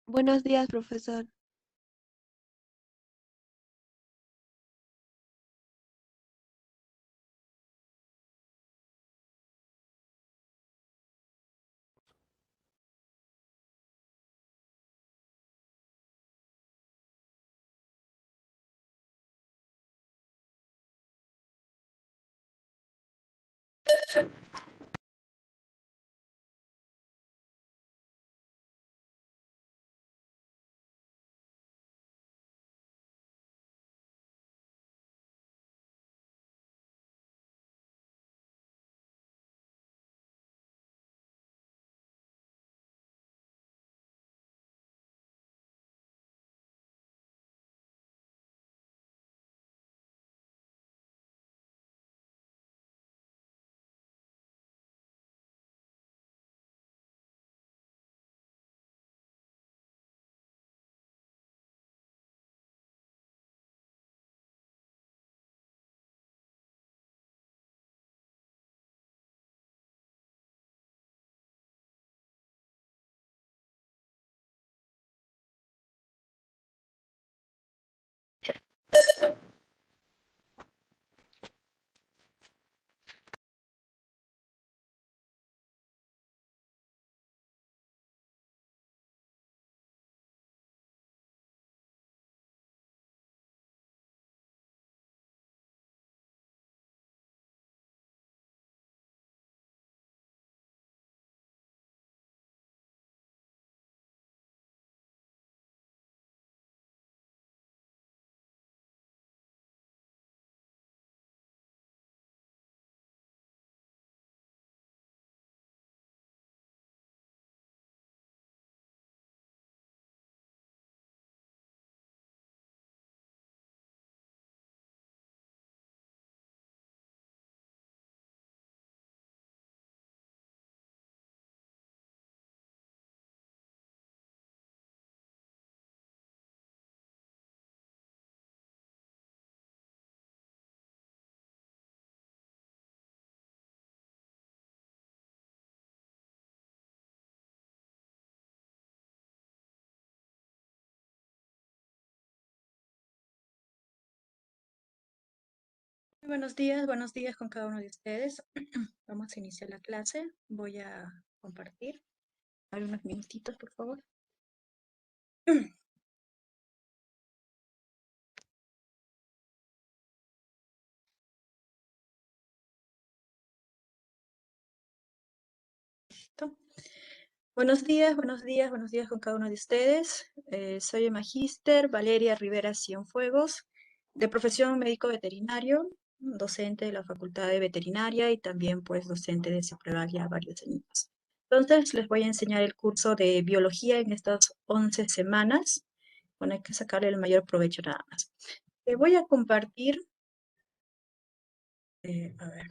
Buenos días, profesor. Muy buenos días con cada uno de ustedes. Vamos a iniciar la clase. Voy a compartir. Dame unos minutitos, por favor. Listo. Buenos días con cada uno de ustedes. Soy el magíster Valeria Rivera Cienfuegos, de profesión médico veterinario, docente de la Facultad de Veterinaria y también pues docente de Cipreval ya varios años. Entonces les voy a enseñar el curso de biología en estas 11 semanas. Bueno, hay que sacarle el mayor provecho nada más. Voy a compartir, a ver,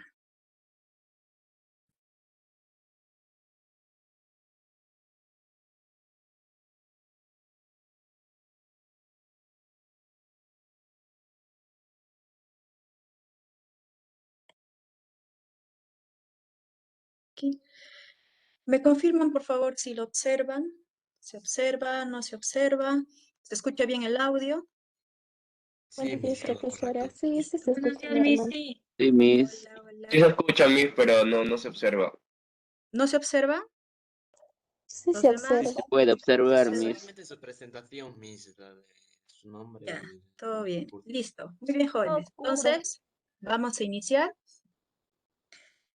aquí. ¿Me confirman, por favor, si lo observan? ¿Se observa? ¿No se observa? ¿Se escucha bien el audio? Sí, Buenos días, Miss, todo profesora. correcto. Sí, sí se Buenos escucha días, Miss. normal. Sí. Sí, Miss. Hola, Sí se hola. escucha, Miss, pero no se observa. ¿No se observa? Sí ¿Los se demás? Sí observa. se puede observar, Sí, Miss. solamente su presentación, Miss, la de su nombre Ya, y todo el bien. curso. Listo. Muy bien, Todo jóvenes. oscuro. Entonces, vamos a iniciar.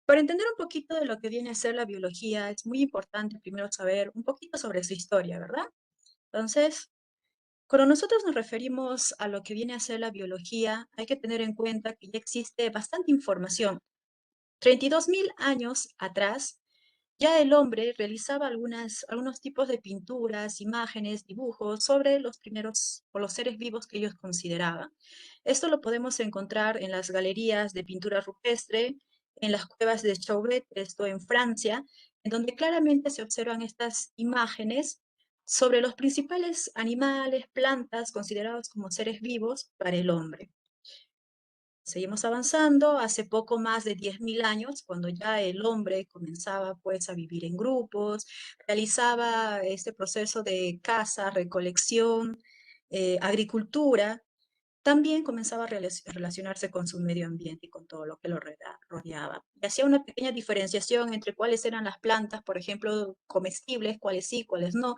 Para entender un poquito de lo que viene a ser la biología, es muy importante primero saber un poquito sobre su historia, ¿verdad? Entonces, cuando nosotros nos referimos a lo que viene a ser la biología, hay que tener en cuenta que ya existe bastante información. 32.000 años atrás, ya el hombre realizaba algunos tipos de pinturas, imágenes, dibujos sobre los primeros o los seres vivos que ellos consideraban. Esto lo podemos encontrar en las galerías de pintura rupestre, en las cuevas de Chauvet, esto en Francia, en donde claramente se observan estas imágenes sobre los principales animales, plantas considerados como seres vivos para el hombre. Seguimos avanzando, hace poco más de 10.000 años, cuando ya el hombre comenzaba pues a vivir en grupos, realizaba este proceso de caza, recolección, agricultura, también comenzaba a relacionarse con su medio ambiente y con todo lo que lo rodeaba. Y hacía una pequeña diferenciación entre cuáles eran las plantas, por ejemplo, comestibles, cuáles sí, cuáles no,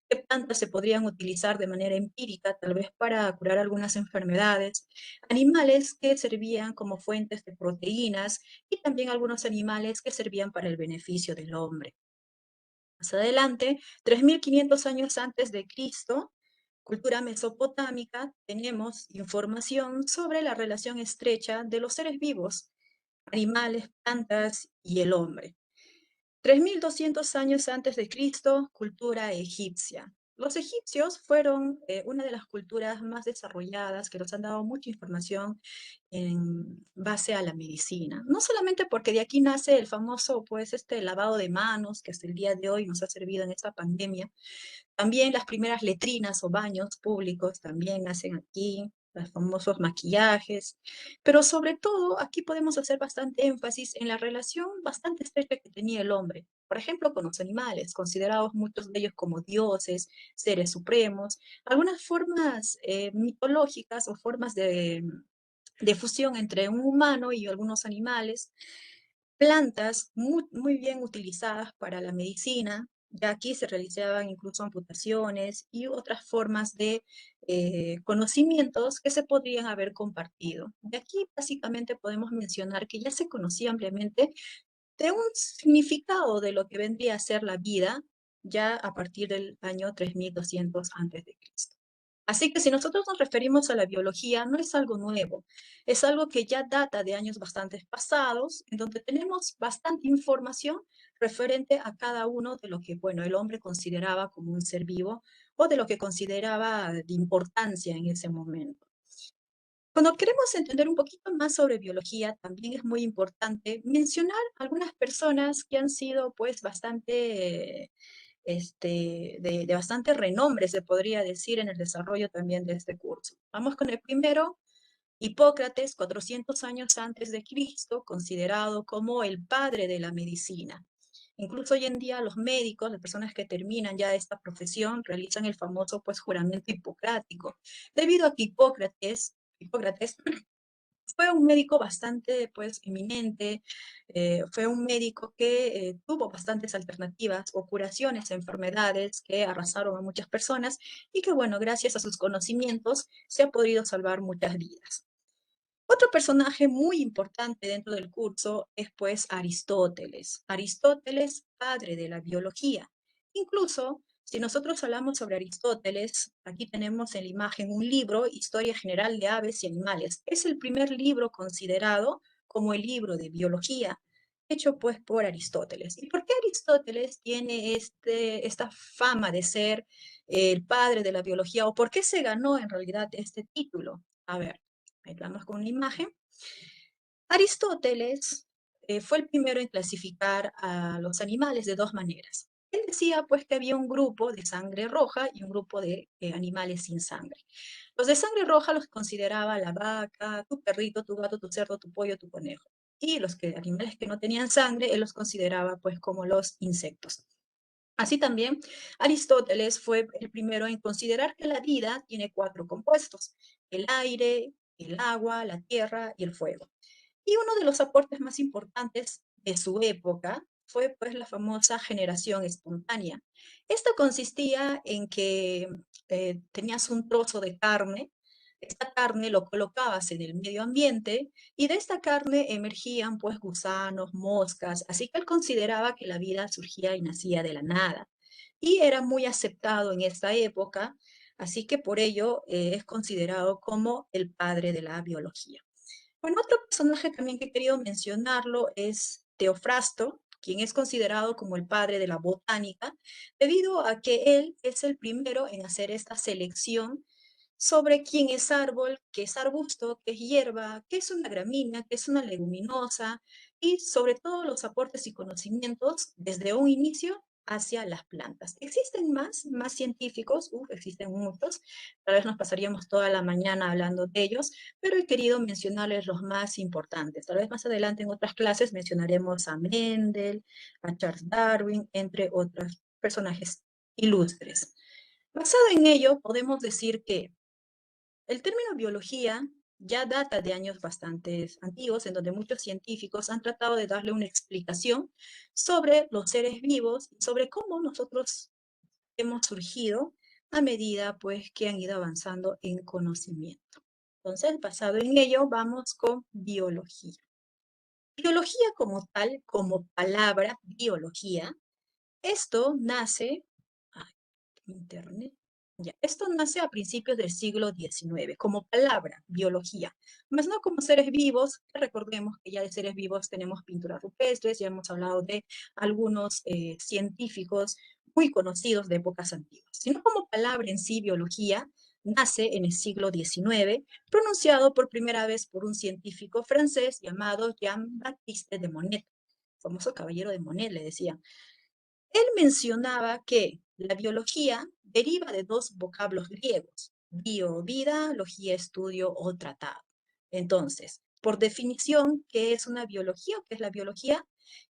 qué plantas se podrían utilizar de manera empírica, tal vez para curar algunas enfermedades, animales que servían como fuentes de proteínas y también algunos animales que servían para el beneficio del hombre. Más adelante, 3.500 años antes de Cristo, cultura mesopotámica, tenemos información sobre la relación estrecha de los seres vivos, animales, plantas y el hombre. 3.200 años antes de Cristo, cultura egipcia. Los egipcios fueron una de las culturas más desarrolladas que nos han dado mucha información en base a la medicina. No solamente porque de aquí nace el famoso, pues, este lavado de manos que hasta el día de hoy nos ha servido en esta pandemia, también las primeras letrinas o baños públicos también nacen aquí, los famosos maquillajes, pero sobre todo aquí podemos hacer bastante énfasis en la relación bastante estrecha que tenía el hombre, por ejemplo, con los animales, considerados muchos de ellos como dioses, seres supremos, algunas formas mitológicas o formas de fusión entre un humano y algunos animales, plantas muy bien utilizadas para la medicina. Ya aquí se realizaban incluso amputaciones y otras formas de conocimientos que se podrían haber compartido. De aquí básicamente podemos mencionar que ya se conocía ampliamente de un significado de lo que vendría a ser la vida ya a partir del año 3200 antes de Cristo. Así que si nosotros nos referimos a la biología, no es algo nuevo, es algo que ya data de años bastante pasados, en donde tenemos bastante información referente a cada uno de lo que, bueno, el hombre consideraba como un ser vivo o de lo que consideraba de importancia en ese momento. Cuando queremos entender un poquito más sobre biología, también es muy importante mencionar algunas personas que han sido pues bastante de bastante renombre, se podría decir, en el desarrollo también de este curso. Vamos con el primero, Hipócrates, 400 años antes de Cristo, considerado como el padre de la medicina. Incluso hoy en día los médicos, las personas que terminan ya esta profesión, realizan el famoso pues juramento hipocrático, debido a que Hipócrates fue un médico bastante, pues, eminente, fue un médico que tuvo bastantes alternativas o curaciones a enfermedades que arrasaron a muchas personas y que, bueno, gracias a sus conocimientos se ha podido salvar muchas vidas. Otro personaje muy importante dentro del curso es pues Aristóteles. Aristóteles, padre de la biología. Incluso, si nosotros hablamos sobre Aristóteles, aquí tenemos en la imagen un libro, Historia General de Aves y Animales. Es el primer libro considerado como el libro de biología, hecho pues por Aristóteles. ¿Y por qué Aristóteles tiene esta fama de ser el padre de la biología o por qué se ganó en realidad este título? A ver. Ahí vamos con una imagen. Aristóteles fue el primero en clasificar a los animales de dos maneras. Él decía pues que había un grupo de sangre roja y un grupo de animales sin sangre. Los de sangre roja los consideraba la vaca, tu perrito, tu gato, tu cerdo, tu pollo, tu conejo. y animales que no tenían sangre, él los consideraba pues como los insectos. Así también, Aristóteles fue el primero en considerar que la vida tiene 4 compuestos: el aire, el agua, la tierra y el fuego. Y uno de los aportes más importantes de su época fue pues la famosa generación espontánea. Esto consistía en que tenías un trozo de carne, esta carne lo colocabas en el medio ambiente y de esta carne emergían pues gusanos, moscas, así que él consideraba que la vida surgía y nacía de la nada. Y era muy aceptado en esta época, así que por ello es considerado como el padre de la biología. Bueno, otro personaje también que he querido mencionarlo es Teofrasto, quien es considerado como el padre de la botánica, debido a que él es el primero en hacer esta selección sobre quién es árbol, qué es arbusto, qué es hierba, qué es una gramínea, qué es una leguminosa, y sobre todo los aportes y conocimientos desde un inicio hacia las plantas. Existen más científicos, existen muchos, tal vez nos pasaríamos toda la mañana hablando de ellos, pero he querido mencionarles los más importantes. Tal vez más adelante en otras clases mencionaremos a Mendel, a Charles Darwin, entre otros personajes ilustres. Basado en ello, podemos decir que el término biología ya data de años bastante antiguos, en donde muchos científicos han tratado de darle una explicación sobre los seres vivos y sobre cómo nosotros hemos surgido a medida pues que han ido avanzando en conocimiento. Entonces, basado en ello, vamos con biología. Biología como tal, como palabra biología, esto nace, ay, internet, ya, esto nace a principios del siglo XIX, como palabra, biología, más no como seres vivos. Recordemos que ya de seres vivos tenemos pinturas rupestres, ya hemos hablado de algunos científicos muy conocidos de épocas antiguas, sino como palabra en sí, biología, nace en el siglo XIX, pronunciado por primera vez por un científico francés llamado Jean-Baptiste de Monnet, famoso caballero de Monnet, le decían. Él mencionaba que la biología deriva de 2 vocablos griegos: bio, vida, logía, estudio o tratado. Entonces, por definición, ¿qué es una biología o qué es la biología?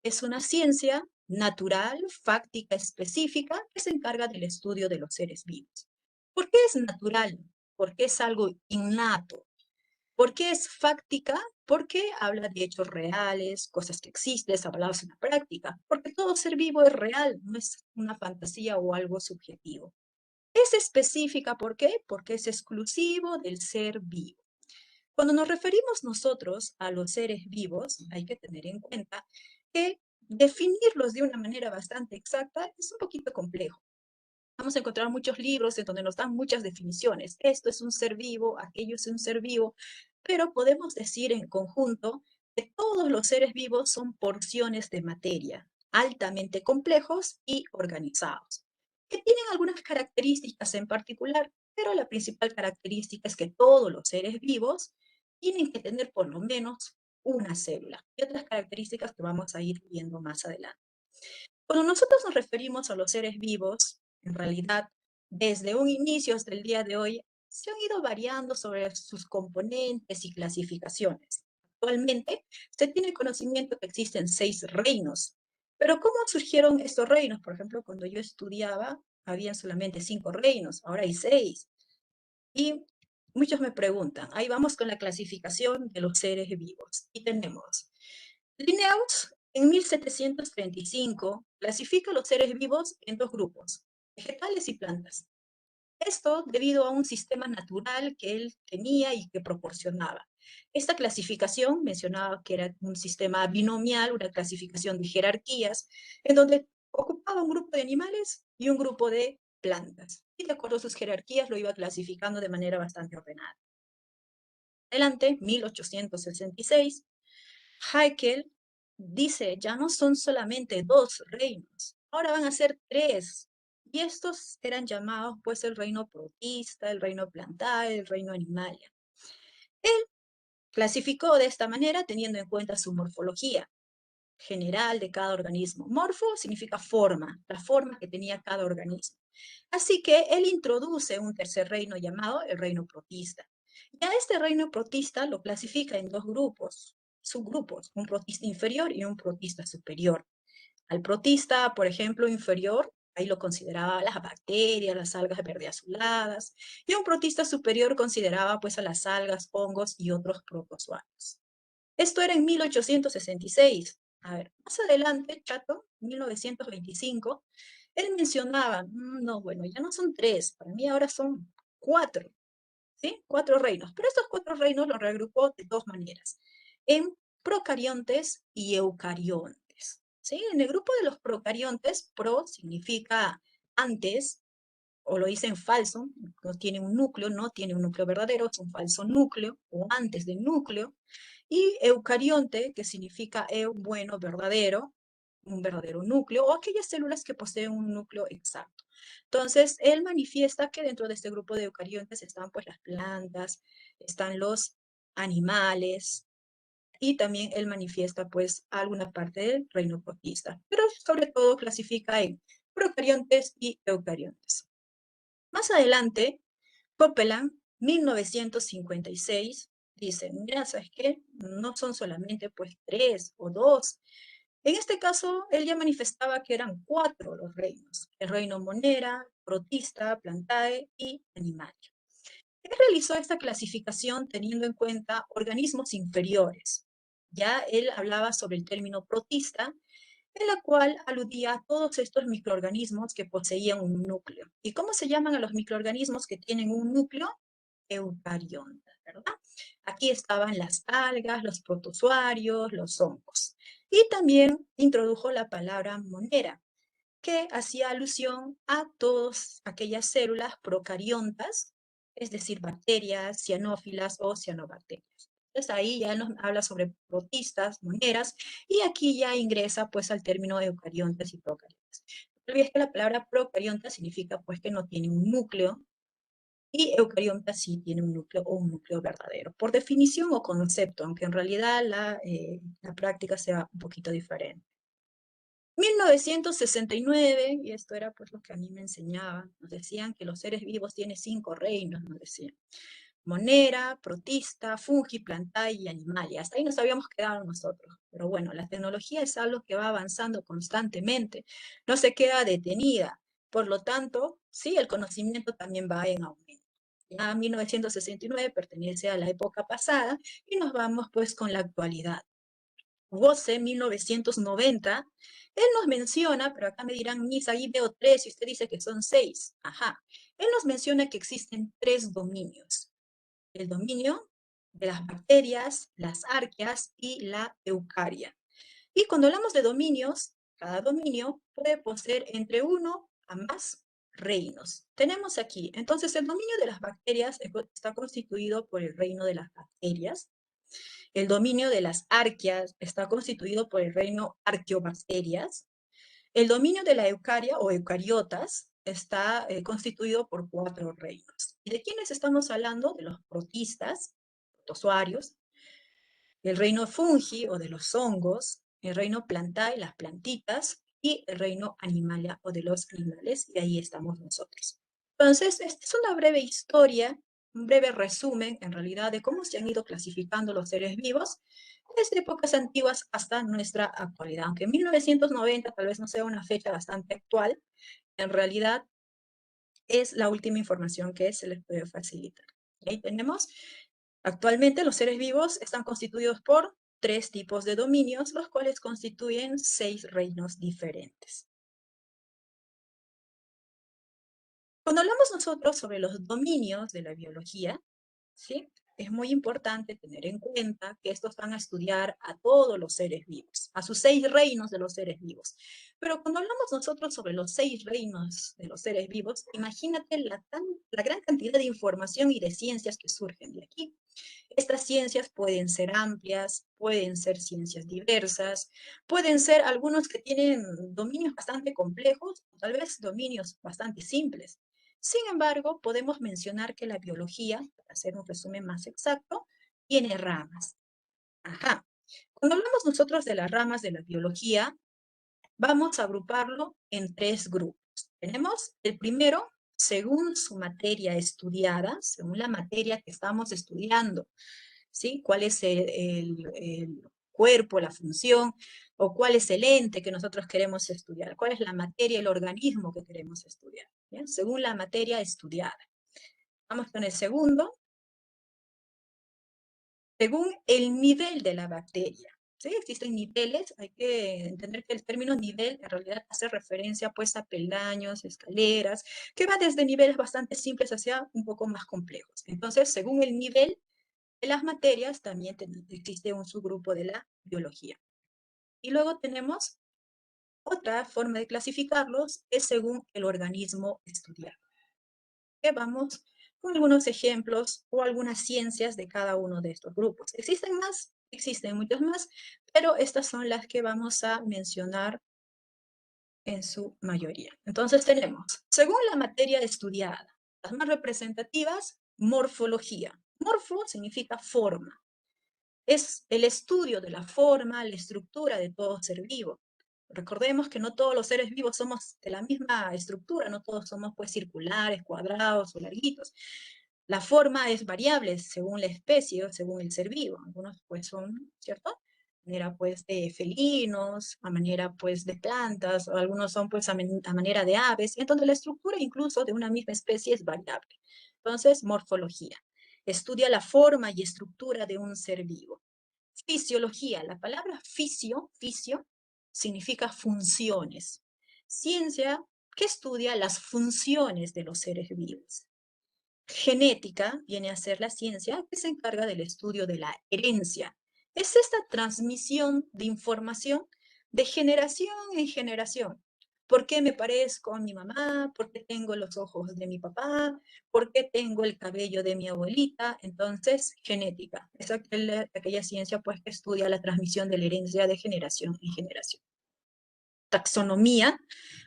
Es una ciencia natural, fáctica, específica, que se encarga del estudio de los seres vivos. ¿Por qué es natural? Porque es algo innato. ¿Por qué es fáctica? Porque habla de hechos reales, cosas que existen, habladas en la práctica. Porque todo ser vivo es real, no es una fantasía o algo subjetivo. Es específica, ¿por qué? Porque es exclusivo del ser vivo. Cuando nos referimos nosotros a los seres vivos, hay que tener en cuenta que definirlos de una manera bastante exacta es un poquito complejo. Vamos a encontrar muchos libros en donde nos dan muchas definiciones. Esto es un ser vivo, aquello es un ser vivo, pero podemos decir en conjunto que todos los seres vivos son porciones de materia, altamente complejos y organizados, que tienen algunas características en particular, pero la principal característica es que todos los seres vivos tienen que tener por lo menos una célula, y otras características que vamos a ir viendo más adelante. Cuando nosotros nos referimos a los seres vivos, en realidad, desde un inicio hasta el día de hoy, se han ido variando sobre sus componentes y clasificaciones. Actualmente, se tiene conocimiento que existen 6 reinos. Pero ¿cómo surgieron estos reinos? Por ejemplo, cuando yo estudiaba, habían solamente 5 reinos, ahora hay 6. Y muchos me preguntan, ahí vamos con la clasificación de los seres vivos. Y tenemos Linnaeus, en 1735, clasifica los seres vivos en 2 grupos: vegetales y plantas. Esto debido a un sistema natural que él tenía y que proporcionaba. Esta clasificación mencionaba que era un sistema binomial, una clasificación de jerarquías, en donde ocupaba un grupo de animales y un grupo de plantas. Y de acuerdo a sus jerarquías lo iba clasificando de manera bastante ordenada. Adelante, 1866, Haeckel dice, ya no son solamente 2 reinos, ahora van a ser 3. Y estos eran llamados pues el reino protista, el reino plantae, el reino animalia. Él clasificó de esta manera teniendo en cuenta su morfología general de cada organismo. Morfo significa forma, la forma que tenía cada organismo. Así que él introduce un tercer reino llamado el reino protista. Y a este reino protista lo clasifica en 2 grupos: subgrupos, un protista inferior y un protista superior. Al protista, por ejemplo, inferior, ahí lo consideraba las bacterias, las algas verde azuladas, y a un protista superior consideraba pues a las algas, hongos y otros protozoarios. Esto era en 1866. A ver, más adelante, Chato, 1925, él mencionaba, no, bueno, ya no son 3, para mí ahora son 4, ¿sí? 4 reinos, pero estos 4 reinos los reagrupó de 2 maneras, en procariontes y eucariontes, ¿sí? En el grupo de los procariontes, pro significa antes, o lo dicen falso, no tiene un núcleo verdadero, es un falso núcleo, o antes del núcleo, y eucarionte, que significa bueno, verdadero, un verdadero núcleo, o aquellas células que poseen un núcleo exacto. Entonces, él manifiesta que dentro de este grupo de eucariontes están pues las plantas, están los animales, y también él manifiesta pues alguna parte del reino protista, pero sobre todo clasifica en procariontes y eucariontes. Más adelante, Copeland, 1956, dice, mira, ¿sabes qué? No son solamente pues 3 o 2. En este caso, él ya manifestaba que eran 4 los reinos. El reino monera, protista, plantae y animalia. Él realizó esta clasificación teniendo en cuenta organismos inferiores. Ya él hablaba sobre el término protista, en la cual aludía a todos estos microorganismos que poseían un núcleo. ¿Y cómo se llaman a los microorganismos que tienen un núcleo? Eucariontas, ¿verdad? Aquí estaban las algas, los protozoarios, los hongos. Y también introdujo la palabra monera, que hacía alusión a todas aquellas células procariontas, es decir, bacterias, cianófilas o cianobacterias. Entonces ahí ya nos habla sobre protistas, moneras, y aquí ya ingresa pues al término eucariontes y procariontes. No olvides que la palabra procarionta significa pues que no tiene un núcleo, y eucarionta sí tiene un núcleo o un núcleo verdadero, por definición o concepto, aunque en realidad la práctica sea un poquito diferente. 1969, y esto era pues lo que a mí me enseñaban, nos decían que los seres vivos tienen 5 reinos, nos decían. Monera, protista, fungi, plantae y animalia. Hasta ahí nos habíamos quedado nosotros. Pero bueno, la tecnología es algo que va avanzando constantemente, no se queda detenida. Por lo tanto, sí, el conocimiento también va en aumento. Ya 1969 pertenece a la época pasada y nos vamos pues con la actualidad. Gose, 1990, él nos menciona, pero acá me dirán, Miss, ahí veo 3 y usted dice que son 6. Ajá. Él nos menciona que existen 3 dominios. El dominio de las bacterias, las arqueas y la eucaria. Y cuando hablamos de dominios, cada dominio puede poseer entre 1 a más reinos. Tenemos aquí, entonces, el dominio de las bacterias está constituido por el reino de las bacterias. El dominio de las arqueas está constituido por el reino arqueobacterias. El dominio de la eucaria o eucariotas está constituido por 4 reinos. ¿Y de quiénes estamos hablando? De los protistas, protozoarios, el reino fungi o de los hongos, el reino plantae, las plantitas, y el reino animalia o de los animales, y ahí estamos nosotros. Entonces, esta es una breve historia, un breve resumen, en realidad, de cómo se han ido clasificando los seres vivos desde épocas antiguas hasta nuestra actualidad. Aunque 1990 tal vez no sea una fecha bastante actual, en realidad es la última información que se les puede facilitar. Y ahí tenemos, actualmente los seres vivos están constituidos por 3 tipos de dominios, los cuales constituyen 6 reinos diferentes. Cuando hablamos nosotros sobre los dominios de la biología, ¿sí? Es muy importante tener en cuenta que estos van a estudiar a todos los seres vivos, a sus 6 reinos de los seres vivos. Pero cuando hablamos nosotros sobre los 6 reinos de los seres vivos, imagínate la gran cantidad de información y de ciencias que surgen de aquí. Estas ciencias pueden ser amplias, pueden ser ciencias diversas, pueden ser algunos que tienen dominios bastante complejos, o tal vez dominios bastante simples. Sin embargo, podemos mencionar que la biología, para hacer un resumen más exacto, tiene ramas. Ajá. Cuando hablamos nosotros de las ramas de la biología, vamos a agruparlo en 3 grupos. Tenemos el primero, según su materia estudiada, según la materia que estamos estudiando, ¿sí? ¿Cuál es cuerpo, la función, o cuál es el ente que nosotros queremos estudiar, cuál es la materia, el organismo que queremos estudiar, ¿bien? Según la materia estudiada. Vamos con el segundo. Según el nivel de la bacteria. ¿Sí? Existen niveles, hay que entender que el término nivel en realidad hace referencia pues a peldaños, escaleras, que va desde niveles bastante simples hacia un poco más complejos. Entonces, según el nivel de las materias, también existe un subgrupo de la biología. Y luego tenemos otra forma de clasificarlos, es según el organismo estudiado. Que vamos con algunos ejemplos o algunas ciencias de cada uno de estos grupos. ¿Existen más? Existen muchos más, pero estas son las que vamos a mencionar en su mayoría. Entonces tenemos, según la materia estudiada, las más representativas, morfología. Morfo significa forma. Es el estudio de la forma, la estructura de todo ser vivo. Recordemos que no todos los seres vivos somos de la misma estructura, no todos somos pues circulares, cuadrados o larguitos. La forma es variable según la especie o según el ser vivo. Algunos pues son, ¿cierto? A manera pues de felinos, a manera pues de plantas, o algunos son pues a manera de aves. Entonces la estructura incluso de una misma especie es variable. Entonces, morfología. Estudia la forma y estructura de un ser vivo. Fisiología. La palabra fisio significa funciones. Ciencia que estudia las funciones de los seres vivos. Genética viene a ser la ciencia que se encarga del estudio de la herencia. Es esta transmisión de información de generación en generación. ¿Por qué me parezco a mi mamá? ¿Por qué tengo los ojos de mi papá? ¿Por qué tengo el cabello de mi abuelita? Entonces, genética. Es aquella ciencia pues, que estudia la transmisión de la herencia de generación en generación. Taxonomía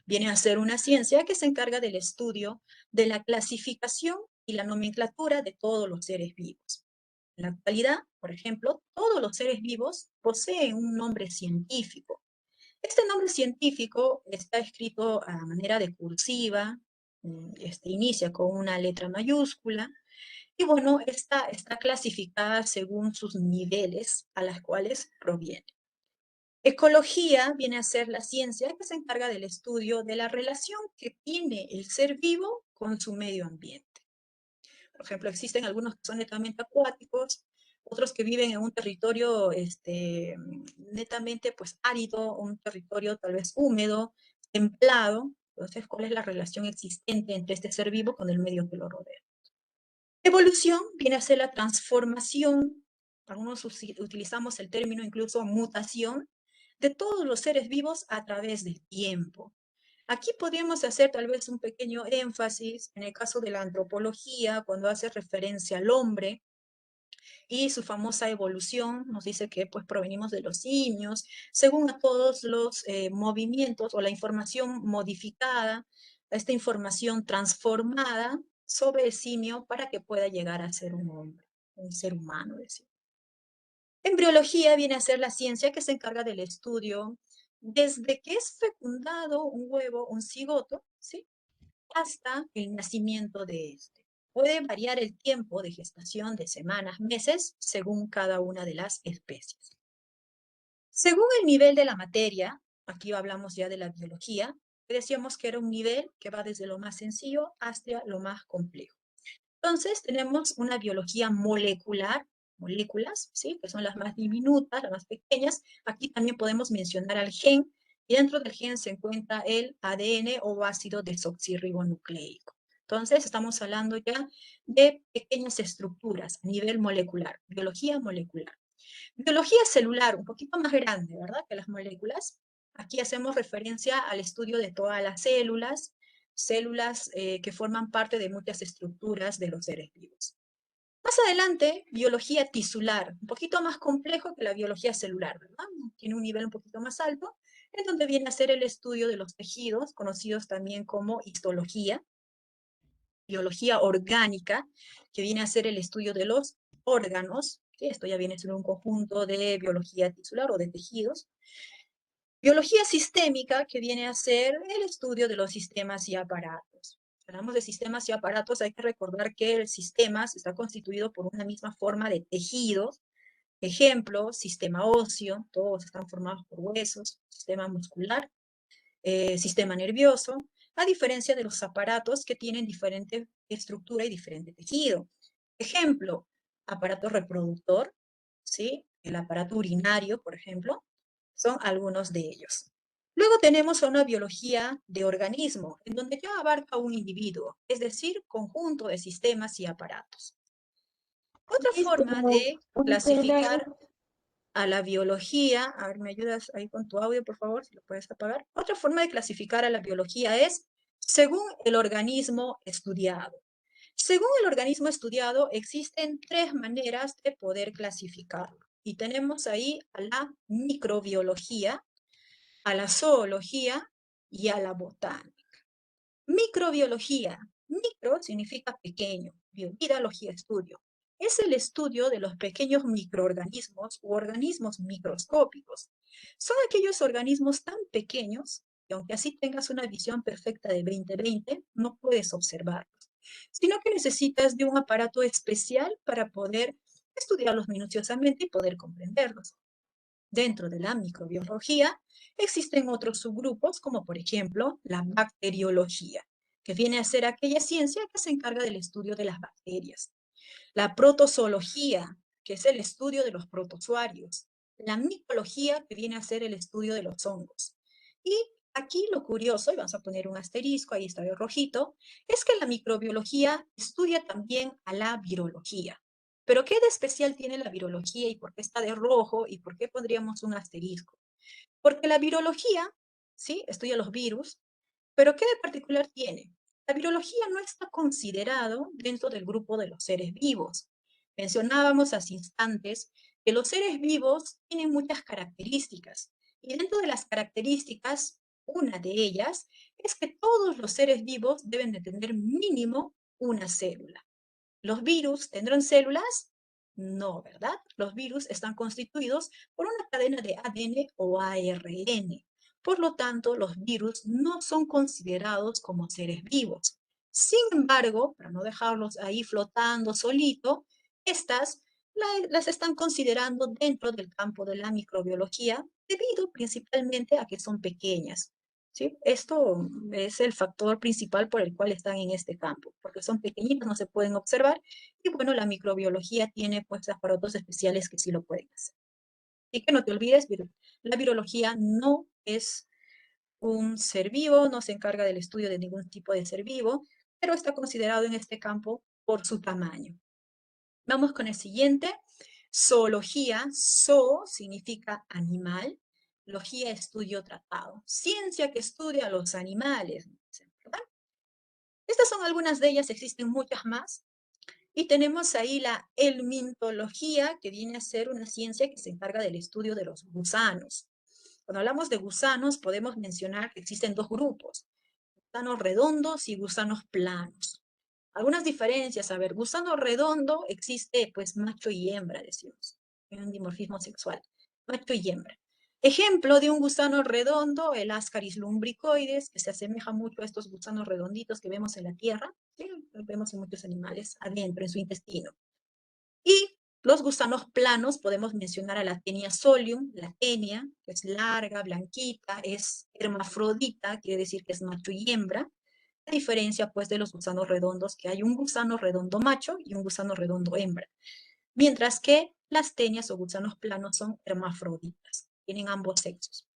viene a ser una ciencia que se encarga del estudio de la clasificación y la nomenclatura de todos los seres vivos. En la actualidad, por ejemplo, todos los seres vivos poseen un nombre científico. Este nombre científico está escrito a manera de cursiva, inicia con una letra mayúscula, y bueno, está clasificada según sus niveles a las cuales proviene. Ecología viene a ser la ciencia que se encarga del estudio de la relación que tiene el ser vivo con su medio ambiente. Por ejemplo, existen algunos que son netamente acuáticos, otros que viven en un territorio netamente pues, árido, un territorio tal vez húmedo, templado. Entonces, ¿cuál es la relación existente entre este ser vivo con el medio que lo rodea? Evolución viene a ser la transformación, algunos utilizamos el término incluso mutación, de todos los seres vivos a través del tiempo. Aquí podríamos hacer tal vez un pequeño énfasis en el caso de la antropología, cuando hace referencia al hombre y su famosa evolución, nos dice que pues provenimos de los simios, según a todos los movimientos o la información modificada, esta información transformada sobre el simio para que pueda llegar a ser un hombre, un ser humano, decimos. Embriología viene a ser la ciencia que se encarga del estudio desde que es fecundado un huevo, un cigoto, ¿sí? Hasta el nacimiento de este. Puede variar el tiempo de gestación de semanas, meses, según cada una de las especies. Según el nivel de la materia, aquí hablamos ya de la biología, decíamos que era un nivel que va desde lo más sencillo hasta lo más complejo. Entonces, tenemos una biología molecular, moléculas, ¿sí? Que son las más diminutas, las más pequeñas. Aquí también podemos mencionar al gen, y dentro del gen se encuentra el ADN o ácido desoxirribonucleico. Entonces, estamos hablando ya de pequeñas estructuras a nivel molecular, biología molecular. Biología celular, un poquito más grande, ¿verdad? Que las moléculas. Aquí hacemos referencia al estudio de todas las células, que forman parte de muchas estructuras de los seres vivos. Más adelante, biología tisular, un poquito más complejo que la biología celular, ¿verdad? Tiene un nivel un poquito más alto, en donde viene a ser el estudio de los tejidos, conocidos también como histología, biología orgánica, que viene a ser el estudio de los órganos, que esto ya viene a ser un conjunto de biología tisular o de tejidos. Biología sistémica, que viene a ser el estudio de los sistemas y aparatos. Si hablamos de sistemas y aparatos, hay que recordar que el sistema está constituido por una misma forma de tejidos, Ejemplo, sistema óseo, todos están formados por huesos, sistema muscular, sistema nervioso, a diferencia de los aparatos que tienen diferente estructura y diferente tejido. Ejemplo, aparato reproductor, ¿sí? El aparato urinario, por ejemplo, son algunos de ellos. Luego tenemos una biología de organismo, en donde ya abarca un individuo, es decir, conjunto de sistemas y aparatos. Otra forma de clasificar a la biología, a ver, ¿me ayudas ahí con tu audio, por favor, si lo puedes apagar? Otra forma de clasificar a la biología es según el organismo estudiado. Según el organismo estudiado, existen 3 maneras de poder clasificarlo. Y tenemos ahí a la microbiología, a la zoología y a la botánica. Microbiología. Micro significa pequeño, biología, estudio. Es el estudio de los pequeños microorganismos u organismos microscópicos. Son aquellos organismos tan pequeños que aunque así tengas una visión perfecta de 20/20, no puedes observarlos, sino que necesitas de un aparato especial para poder estudiarlos minuciosamente y poder comprenderlos. Dentro de la microbiología existen otros subgrupos, como por ejemplo la bacteriología, que viene a ser aquella ciencia que se encarga del estudio de las bacterias. La protozoología, que es el estudio de los protozoarios. La micología, que viene a ser el estudio de los hongos. Y aquí lo curioso, y vamos a poner un asterisco, ahí está el rojito, es que la microbiología estudia también a la virología. Pero ¿qué de especial tiene la virología y por qué está de rojo y por qué pondríamos un asterisco? Porque la virología, ¿sí? Estudia los virus, pero ¿qué de particular tiene? La virología no está considerado dentro del grupo de los seres vivos. Mencionábamos hace instantes que los seres vivos tienen muchas características y dentro de las características, una de ellas es que todos los seres vivos deben de tener mínimo una célula. ¿Los virus tendrán células? No, ¿verdad? Los virus están constituidos por una cadena de ADN o ARN. Por lo tanto, los virus no son considerados como seres vivos. Sin embargo, para no dejarlos ahí flotando solito, estas las están considerando dentro del campo de la microbiología debido principalmente a que son pequeñas. ¿Sí? Esto es el factor principal por el cual están en este campo, porque son pequeñitos, no se pueden observar, y bueno, la microbiología tiene pues aparatos especiales que sí lo pueden hacer. Y que no te olvides, la virología no es un ser vivo, no se encarga del estudio de ningún tipo de ser vivo, pero está considerado en este campo por su tamaño. Vamos con el siguiente. Zoología. Zoo significa animal. Logía, estudio, tratado. Ciencia que estudia a los animales, ¿verdad? Estas son algunas de ellas, existen muchas más. Y tenemos ahí la helmintología, que viene a ser una ciencia que se encarga del estudio de los gusanos. Cuando hablamos de gusanos, podemos mencionar que existen 2 grupos, gusanos redondos y gusanos planos. Algunas diferencias, a ver, gusano redondo existe pues macho y hembra, decimos, en un dimorfismo sexual, macho y hembra. Ejemplo de un gusano redondo, el Ascaris lumbricoides, que se asemeja mucho a estos gusanos redonditos que vemos en la tierra, ¿sí? Los vemos en muchos animales adentro, en su intestino. Y los gusanos planos, podemos mencionar a la Taenia solium, la tenia, que es larga, blanquita, es hermafrodita, quiere decir que es macho y hembra. A diferencia pues de los gusanos redondos, que hay un gusano redondo macho y un gusano redondo hembra. Mientras que las tenias o gusanos planos son hermafroditas, tienen ambos sexos.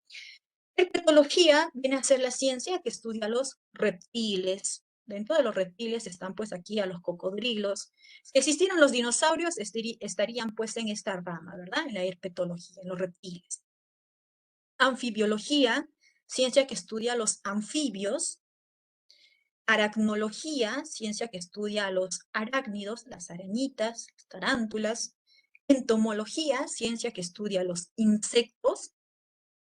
Herpetología viene a ser la ciencia que estudia los reptiles. Dentro de los reptiles están pues aquí a los cocodrilos. Si existieran los dinosaurios, estarían pues en esta rama, ¿verdad? En la herpetología, en los reptiles. Anfibiología, ciencia que estudia los anfibios. Aracnología, ciencia que estudia a los arácnidos, las arañitas, las tarántulas. Entomología, ciencia que estudia a los insectos.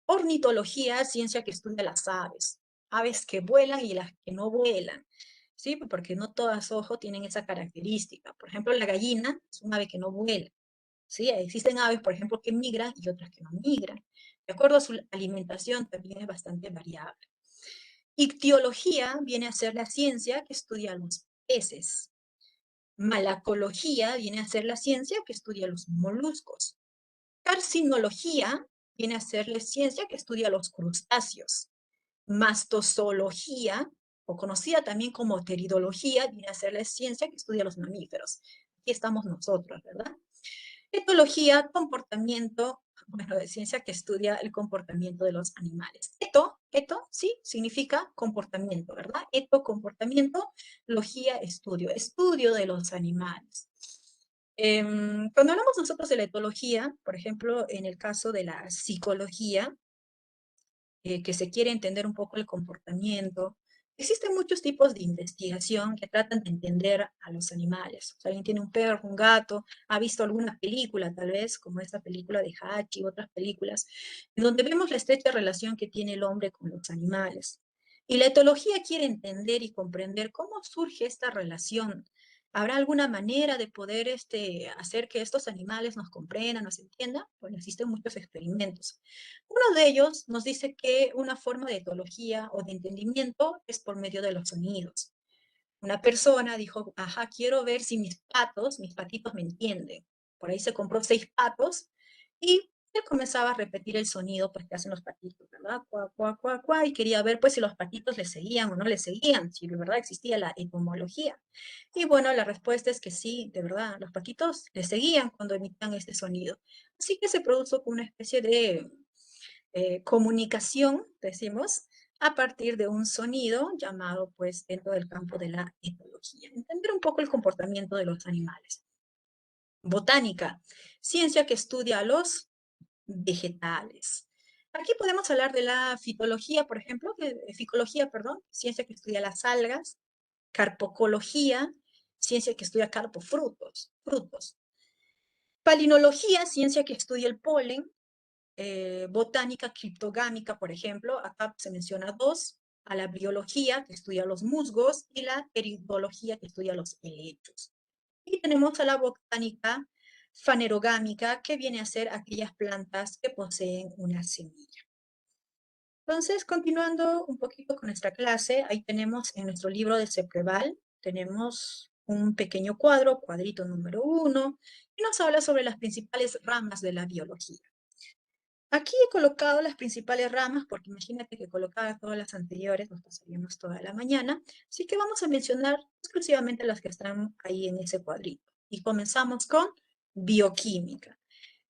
Ornitología, ciencia que estudia las aves. Aves que vuelan y las que no vuelan. ¿Sí? Porque no todas, ojo, tienen esa característica. Por ejemplo, la gallina es un ave que no vuela. ¿Sí? Existen aves, por ejemplo, que migran y otras que no migran. De acuerdo a su alimentación, también es bastante variable. Ictiología viene a ser la ciencia que estudia los peces. Malacología viene a ser la ciencia que estudia los moluscos. Carcinología viene a ser la ciencia que estudia los crustáceos. Mastozoología, o conocida también como pteridología, viene a ser la ciencia que estudia los mamíferos. Aquí estamos nosotros, ¿verdad? Etología, comportamiento, bueno, de ciencia que estudia el comportamiento de los animales. Eto, sí, significa comportamiento, ¿verdad? Eto, comportamiento, logía, estudio de los animales. Cuando hablamos nosotros de la etología, por ejemplo, en el caso de la psicología, que se quiere entender un poco el comportamiento. Existen muchos tipos de investigación que tratan de entender a los animales. O sea, alguien tiene un perro, un gato, ha visto alguna película tal vez, como esta película de Hachi y otras películas, en donde vemos la estrecha relación que tiene el hombre con los animales. Y la etología quiere entender y comprender cómo surge esta relación. ¿Habrá alguna manera de poder hacer que estos animales nos comprendan, nos entiendan? Bueno, existen muchos experimentos. Uno de ellos nos dice que una forma de etología o de entendimiento es por medio de los sonidos. Una persona dijo, ajá, quiero ver si mis patitos me entienden. Por ahí se compró 6 patos y él comenzaba a repetir el sonido pues, que hacen los patitos, ¿verdad? Cuá, cuá, cuá, cuá, y quería ver pues si los patitos le seguían o no le seguían, si de verdad existía la etimología. Y bueno, la respuesta es que sí, de verdad, los patitos le seguían cuando emitían este sonido. Así que se produjo una especie de comunicación, decimos, a partir de un sonido llamado, pues, dentro del campo de la etología. Entender un poco el comportamiento de los animales. Botánica, ciencia que estudia a los vegetales. Aquí podemos hablar de la fitología, por ejemplo, ficología, perdón, ciencia que estudia las algas. Carpocología, ciencia que estudia carpofrutos, frutos. Palinología, ciencia que estudia el polen. Botánica criptogámica, por ejemplo, acá se menciona 2, a la biología, que estudia los musgos, y la eridología, que estudia los helechos. Y tenemos a la botánica fanerogámica, que viene a ser aquellas plantas que poseen una semilla. Entonces, continuando un poquito con nuestra clase, ahí tenemos en nuestro libro de Cepreval, tenemos un pequeño cuadro, cuadrito número 1, y nos habla sobre las principales ramas de la biología. Aquí he colocado las principales ramas, porque imagínate que colocaba todas las anteriores, nos pasaríamos toda la mañana, así que vamos a mencionar exclusivamente las que están ahí en ese cuadrito. Y comenzamos con bioquímica.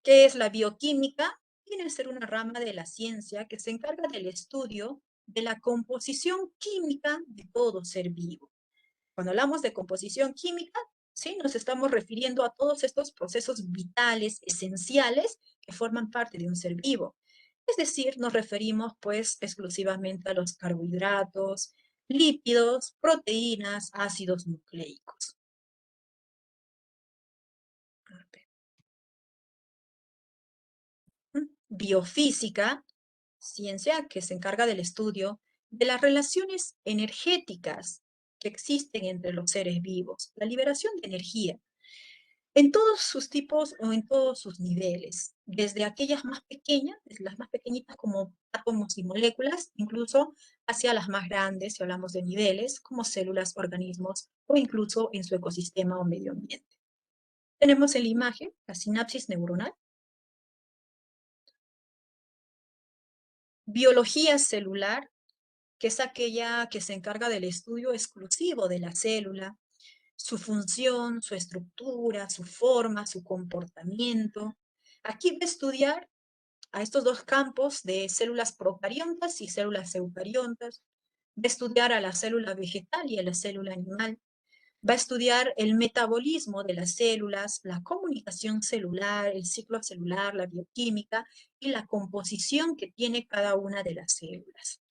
¿Qué es la bioquímica? Viene a ser una rama de la ciencia que se encarga del estudio de la composición química de todo ser vivo. Cuando hablamos de composición química, ¿sí? Nos estamos refiriendo a todos estos procesos vitales, esenciales, que forman parte de un ser vivo. Es decir, nos referimos pues exclusivamente a los carbohidratos, lípidos, proteínas, ácidos nucleicos. Biofísica, ciencia que se encarga del estudio de las relaciones energéticas que existen entre los seres vivos, la liberación de energía, en todos sus tipos o en todos sus niveles, desde aquellas más pequeñas, desde las más pequeñitas como átomos y moléculas, incluso hacia las más grandes, si hablamos de niveles, como células, organismos o incluso en su ecosistema o medio ambiente. Tenemos en la imagen la sinapsis neuronal, biología celular, que es aquella que se encarga del estudio exclusivo de la célula, su función, su estructura, su forma, su comportamiento. Aquí va a estudiar a estos dos campos de células procariontas y células eucariontas. Va a estudiar a la célula vegetal y a la célula animal. Va a estudiar el metabolismo de las células, la comunicación celular, el ciclo celular, la bioquímica y la composición que tiene cada una de las células.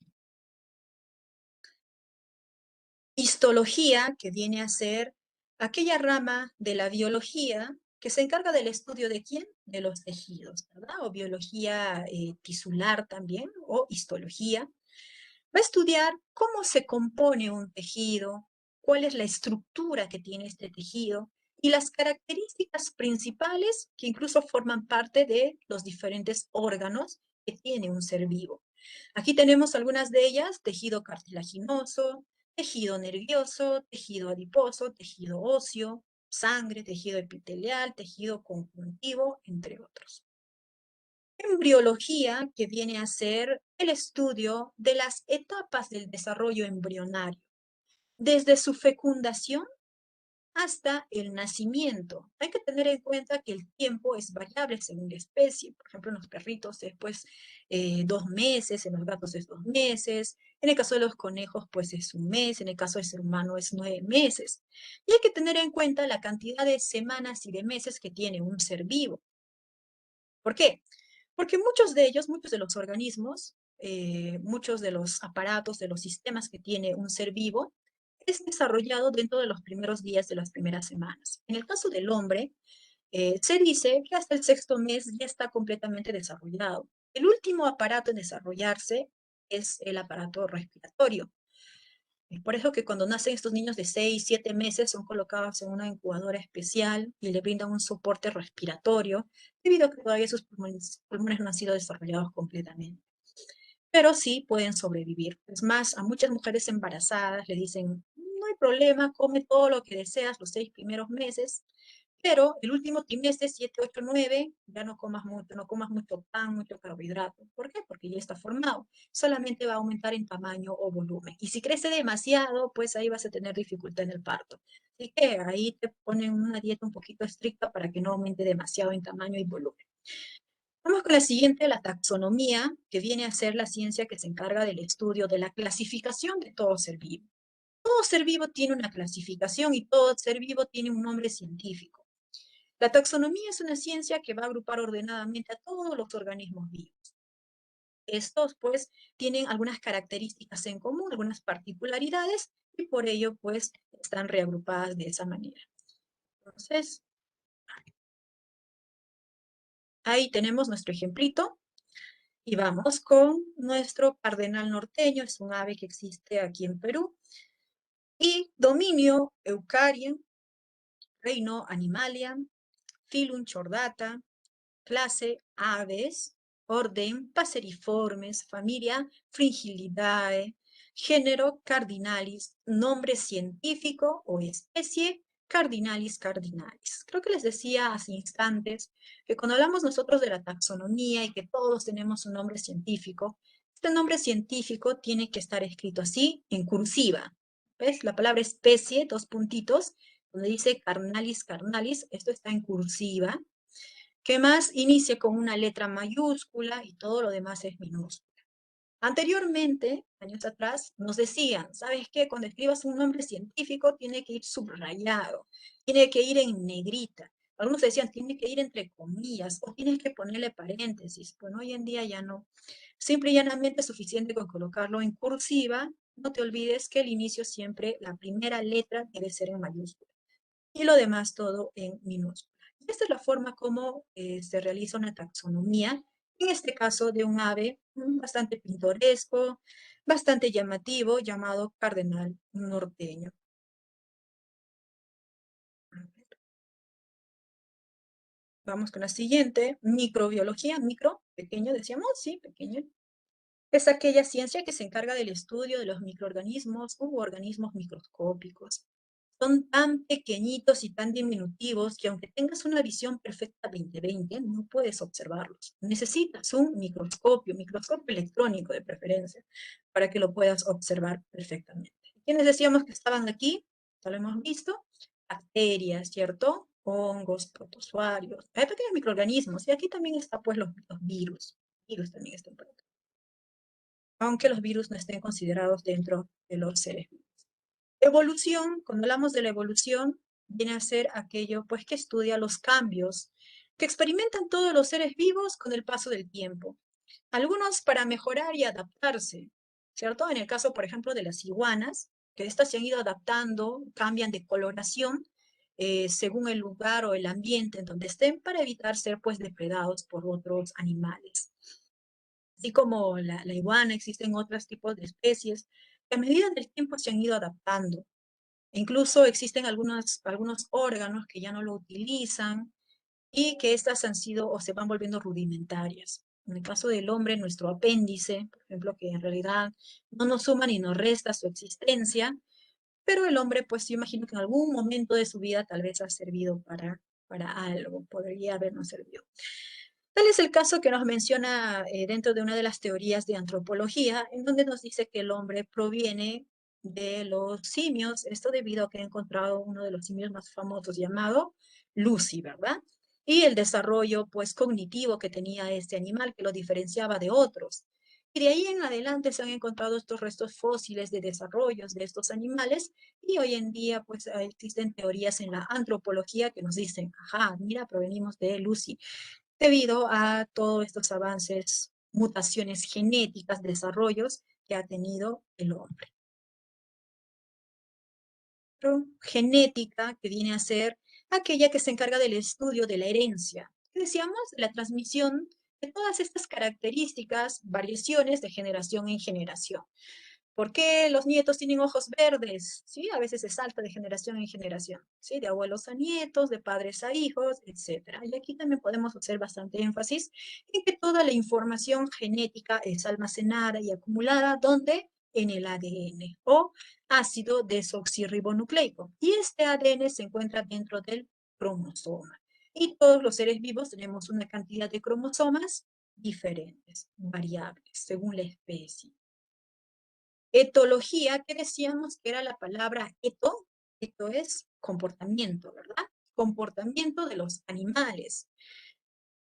Histología, que viene a ser aquella rama de la biología que se encarga del estudio de quién, de los tejidos, ¿verdad? O biología tisular también, o histología. Va a estudiar cómo se compone un tejido, cuál es la estructura que tiene este tejido y las características principales que incluso forman parte de los diferentes órganos que tiene un ser vivo. Aquí tenemos algunas de ellas: tejido cartilaginoso, tejido nervioso, tejido adiposo, tejido óseo, sangre, tejido epitelial, tejido conjuntivo, entre otros. Embriología, que viene a ser el estudio de las etapas del desarrollo embrionario, desde su fecundación hasta el nacimiento. Hay que tener en cuenta que el tiempo es variable según la especie. Por ejemplo, en los perritos es 2 meses, en los gatos es 2 meses, en el caso de los conejos pues es 1 mes, en el caso del ser humano es 9 meses. Y hay que tener en cuenta la cantidad de semanas y de meses que tiene un ser vivo. ¿Por qué? Porque muchos de ellos, muchos de los organismos, muchos de los aparatos, de los sistemas que tiene un ser vivo, es desarrollado dentro de los primeros días de las primeras semanas. En el caso del hombre, se dice que hasta el 6º mes ya está completamente desarrollado. El último aparato en desarrollarse es el aparato respiratorio. Es por eso que cuando nacen estos niños de 6, 7 meses son colocados en una incubadora especial y le brindan un soporte respiratorio, debido a que todavía sus pulmones no han sido desarrollados completamente. Pero sí pueden sobrevivir. Es más, a muchas mujeres embarazadas le dicen, no hay problema, come todo lo que deseas los 6 primeros meses, pero el último trimestre, 7, 8, 9, ya no comas mucho, no comas mucho pan, mucho carbohidrato. ¿Por qué? Porque ya está formado. Solamente va a aumentar en tamaño o volumen. Y si crece demasiado, pues ahí vas a tener dificultad en el parto. Así que ahí te ponen una dieta un poquito estricta para que no aumente demasiado en tamaño y volumen. Vamos con la siguiente, la taxonomía, que viene a ser la ciencia que se encarga del estudio de la clasificación de todo ser vivo. Todo ser vivo tiene una clasificación y todo ser vivo tiene un nombre científico. La taxonomía es una ciencia que va a agrupar ordenadamente a todos los organismos vivos. Estos, pues, tienen algunas características en común, algunas particularidades, y por ello, pues, están reagrupadas de esa manera. Entonces, ahí tenemos nuestro ejemplito, y vamos con nuestro cardenal norteño, es un ave que existe aquí en Perú, y dominio Eucarien, reino Animalia, filum Chordata, clase Aves, orden Passeriformes, familia Fringillidae, género Cardinalis, nombre científico o especie Cardinalis cardinalis. Creo que les decía hace instantes que cuando hablamos nosotros de la taxonomía y que todos tenemos un nombre científico, este nombre científico tiene que estar escrito así, en cursiva. ¿Ves? La palabra especie, 2 puntitos, donde dice carnalis carnalis, esto está en cursiva. ¿Qué más? Inicia con una letra mayúscula y todo lo demás es minúscula. Anteriormente, años atrás, nos decían, ¿sabes qué? Cuando escribas un nombre científico tiene que ir subrayado, tiene que ir en negrita. Algunos decían, tiene que ir entre comillas o tienes que ponerle paréntesis. Bueno, hoy en día ya no. Simple y llanamente es suficiente con colocarlo en cursiva. No te olvides que el inicio siempre, la primera letra debe ser en mayúscula y lo demás todo en minúscula. Esta es la forma como se realiza una taxonomía, en este caso de un ave bastante pintoresco, bastante llamativo, llamado cardenal norteño. Vamos con la siguiente, microbiología, micro, pequeño, decíamos, sí, pequeño. Es aquella ciencia que se encarga del estudio de los microorganismos u organismos microscópicos. Son tan pequeñitos y tan diminutivos que aunque tengas una visión perfecta 20/20, no puedes observarlos. Necesitas un microscopio electrónico de preferencia, para que lo puedas observar perfectamente. ¿Quiénes decíamos que estaban aquí? Ya lo hemos visto. Bacterias, ¿cierto? Hongos, protozoarios. Hay pequeños microorganismos. Y aquí también están pues los virus. Virus también están por acá. Aunque los virus no estén considerados dentro de los seres vivos. Evolución, cuando hablamos de la evolución, viene a ser aquello pues que estudia los cambios que experimentan todos los seres vivos con el paso del tiempo. Algunos para mejorar y adaptarse, ¿cierto? En el caso, por ejemplo, de las iguanas, que estas se han ido adaptando, cambian de coloración según el lugar o el ambiente en donde estén para evitar ser pues depredados por otros animales. Así como la iguana, existen otros tipos de especies que a medida del tiempo se han ido adaptando. Incluso existen algunos órganos que ya no lo utilizan y que estas han sido o se van volviendo rudimentarias. En el caso del hombre, nuestro apéndice, por ejemplo, que en realidad no nos suma ni nos resta su existencia, pero el hombre, pues yo imagino que en algún momento de su vida tal vez ha servido para algo, podría habernos servido. Tal es el caso que nos menciona dentro de una de las teorías de antropología, en donde nos dice que el hombre proviene de los simios, esto debido a que ha encontrado uno de los simios más famosos llamado Lucy, ¿verdad? Y el desarrollo, pues, cognitivo que tenía este animal que lo diferenciaba de otros. Y de ahí en adelante se han encontrado estos restos fósiles de desarrollos de estos animales y hoy en día, pues, existen teorías en la antropología que nos dicen, ajá, mira, provenimos de Lucy debido a todos estos avances, mutaciones genéticas, desarrollos que ha tenido el hombre. Pero genética, que viene a ser aquella que se encarga del estudio de la herencia. Decíamos, la transmisión de todas estas características, variaciones de generación en generación. ¿Por qué los nietos tienen ojos verdes? ¿Sí? A veces se salta de generación en generación, ¿sí? De abuelos a nietos, de padres a hijos, etc. Y aquí también podemos hacer bastante énfasis en que toda la información genética es almacenada y acumulada, ¿dónde? En el ADN o ácido desoxirribonucleico. Y este ADN se encuentra dentro del cromosoma. Y todos los seres vivos tenemos una cantidad de cromosomas diferentes, variables, según la especie. Etología, que decíamos que era la palabra eto, eto es comportamiento, ¿verdad? Comportamiento de los animales.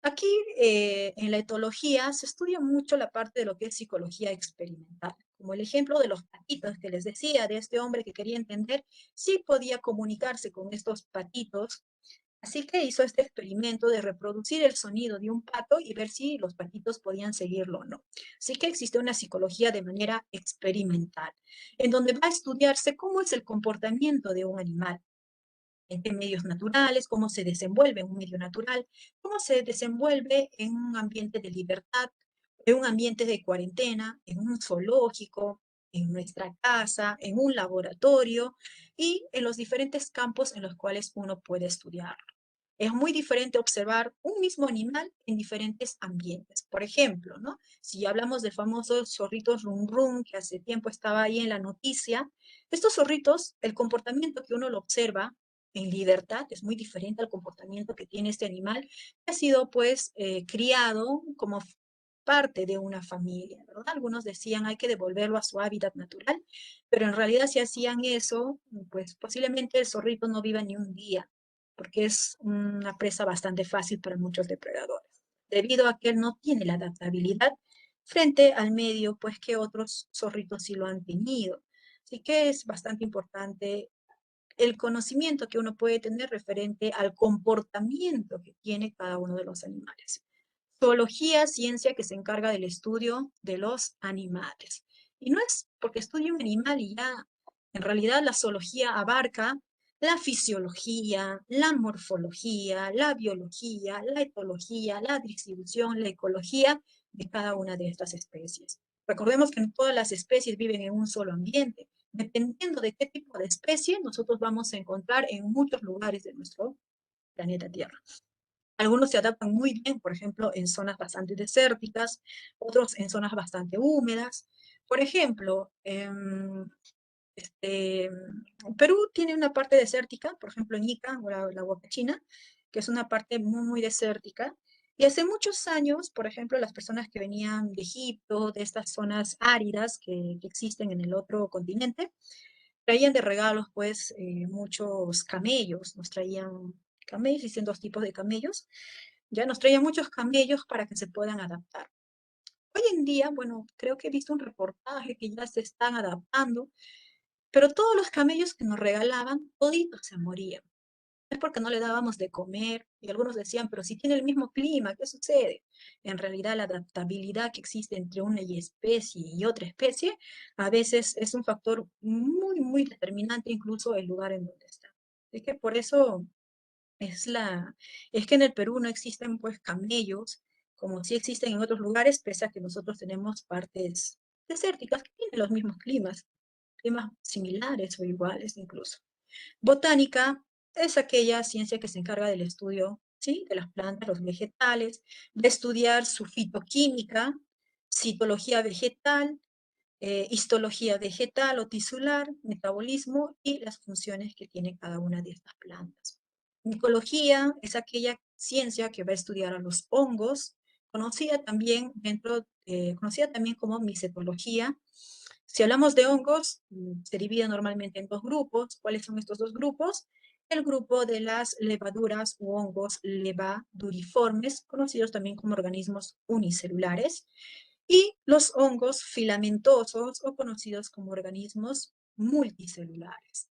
Aquí en la etología se estudia mucho la parte de lo que es psicología experimental, como el ejemplo de los patitos que les decía, de este hombre que quería entender si podía comunicarse con estos patitos. Así que hizo este experimento de reproducir el sonido de un pato y ver si los patitos podían seguirlo o no. Así que existe una psicología de manera experimental, en donde va a estudiarse cómo es el comportamiento de un animal en medios naturales, cómo se desenvuelve en un medio natural, cómo se desenvuelve en un ambiente de libertad, en un ambiente de cuarentena, en un zoológico, en nuestra casa, en un laboratorio y en los diferentes campos en los cuales uno puede estudiar. Es muy diferente observar un mismo animal en diferentes ambientes. Por ejemplo, ¿no? Si hablamos del famoso zorrito Rum Rum, que hace tiempo estaba ahí en la noticia, estos zorritos, el comportamiento que uno lo observa en libertad es muy diferente al comportamiento que tiene este animal, que ha sido pues criado como parte de una familia, ¿verdad? Algunos decían hay que devolverlo a su hábitat natural, pero en realidad si hacían eso, pues posiblemente el zorrito no viva ni un día porque es una presa bastante fácil para muchos depredadores, debido a que él no tiene la adaptabilidad frente al medio, pues que otros zorritos sí lo han tenido. Así que es bastante importante el conocimiento que uno puede tener referente al comportamiento que tiene cada uno de los animales. Zoología, ciencia que se encarga del estudio de los animales. Y no es porque estudie un animal y ya, en realidad la zoología abarca la fisiología, la morfología, la biología, la etología, la distribución, la ecología de cada una de estas especies. Recordemos que no todas las especies viven en un solo ambiente. Dependiendo de qué tipo de especie, nosotros vamos a encontrar en muchos lugares de nuestro planeta Tierra. Algunos se adaptan muy bien, por ejemplo, en zonas bastante desérticas, otros en zonas bastante húmedas. Por ejemplo, Perú tiene una parte desértica, por ejemplo, en Ica, o la Huacachina, que es una parte muy, muy desértica. Y hace muchos años, por ejemplo, las personas que venían de Egipto, de estas zonas áridas que existen en el otro continente, traían de regalos, pues, muchos camellos, nos traían camellos, existen dos tipos de camellos, ya nos traían muchos camellos para que se puedan adaptar. Hoy en día, bueno, creo que he visto un reportaje que ya se están adaptando, pero todos los camellos que nos regalaban, toditos se morían. Es porque no le dábamos de comer, y algunos decían, pero si tiene el mismo clima, ¿qué sucede? En realidad, la adaptabilidad que existe entre una especie y otra especie, a veces es un factor muy, muy determinante, incluso el lugar en donde está. Es que por eso es que en el Perú no existen pues camellos, como sí existen en otros lugares, pese a que nosotros tenemos partes desérticas que tienen los mismos climas similares o iguales incluso. Botánica es aquella ciencia que se encarga del estudio, ¿sí?, de las plantas, los vegetales, de estudiar su fitoquímica, citología vegetal, histología vegetal o tisular, metabolismo y las funciones que tiene cada una de estas plantas. Micología es aquella ciencia que va a estudiar a los hongos, conocida también conocida también como micetología. Si hablamos de hongos, se divide normalmente en dos grupos. ¿Cuáles son estos dos grupos? El grupo de las levaduras u hongos levaduriformes, conocidos también como organismos unicelulares, y los hongos filamentosos o conocidos como organismos multicelulares.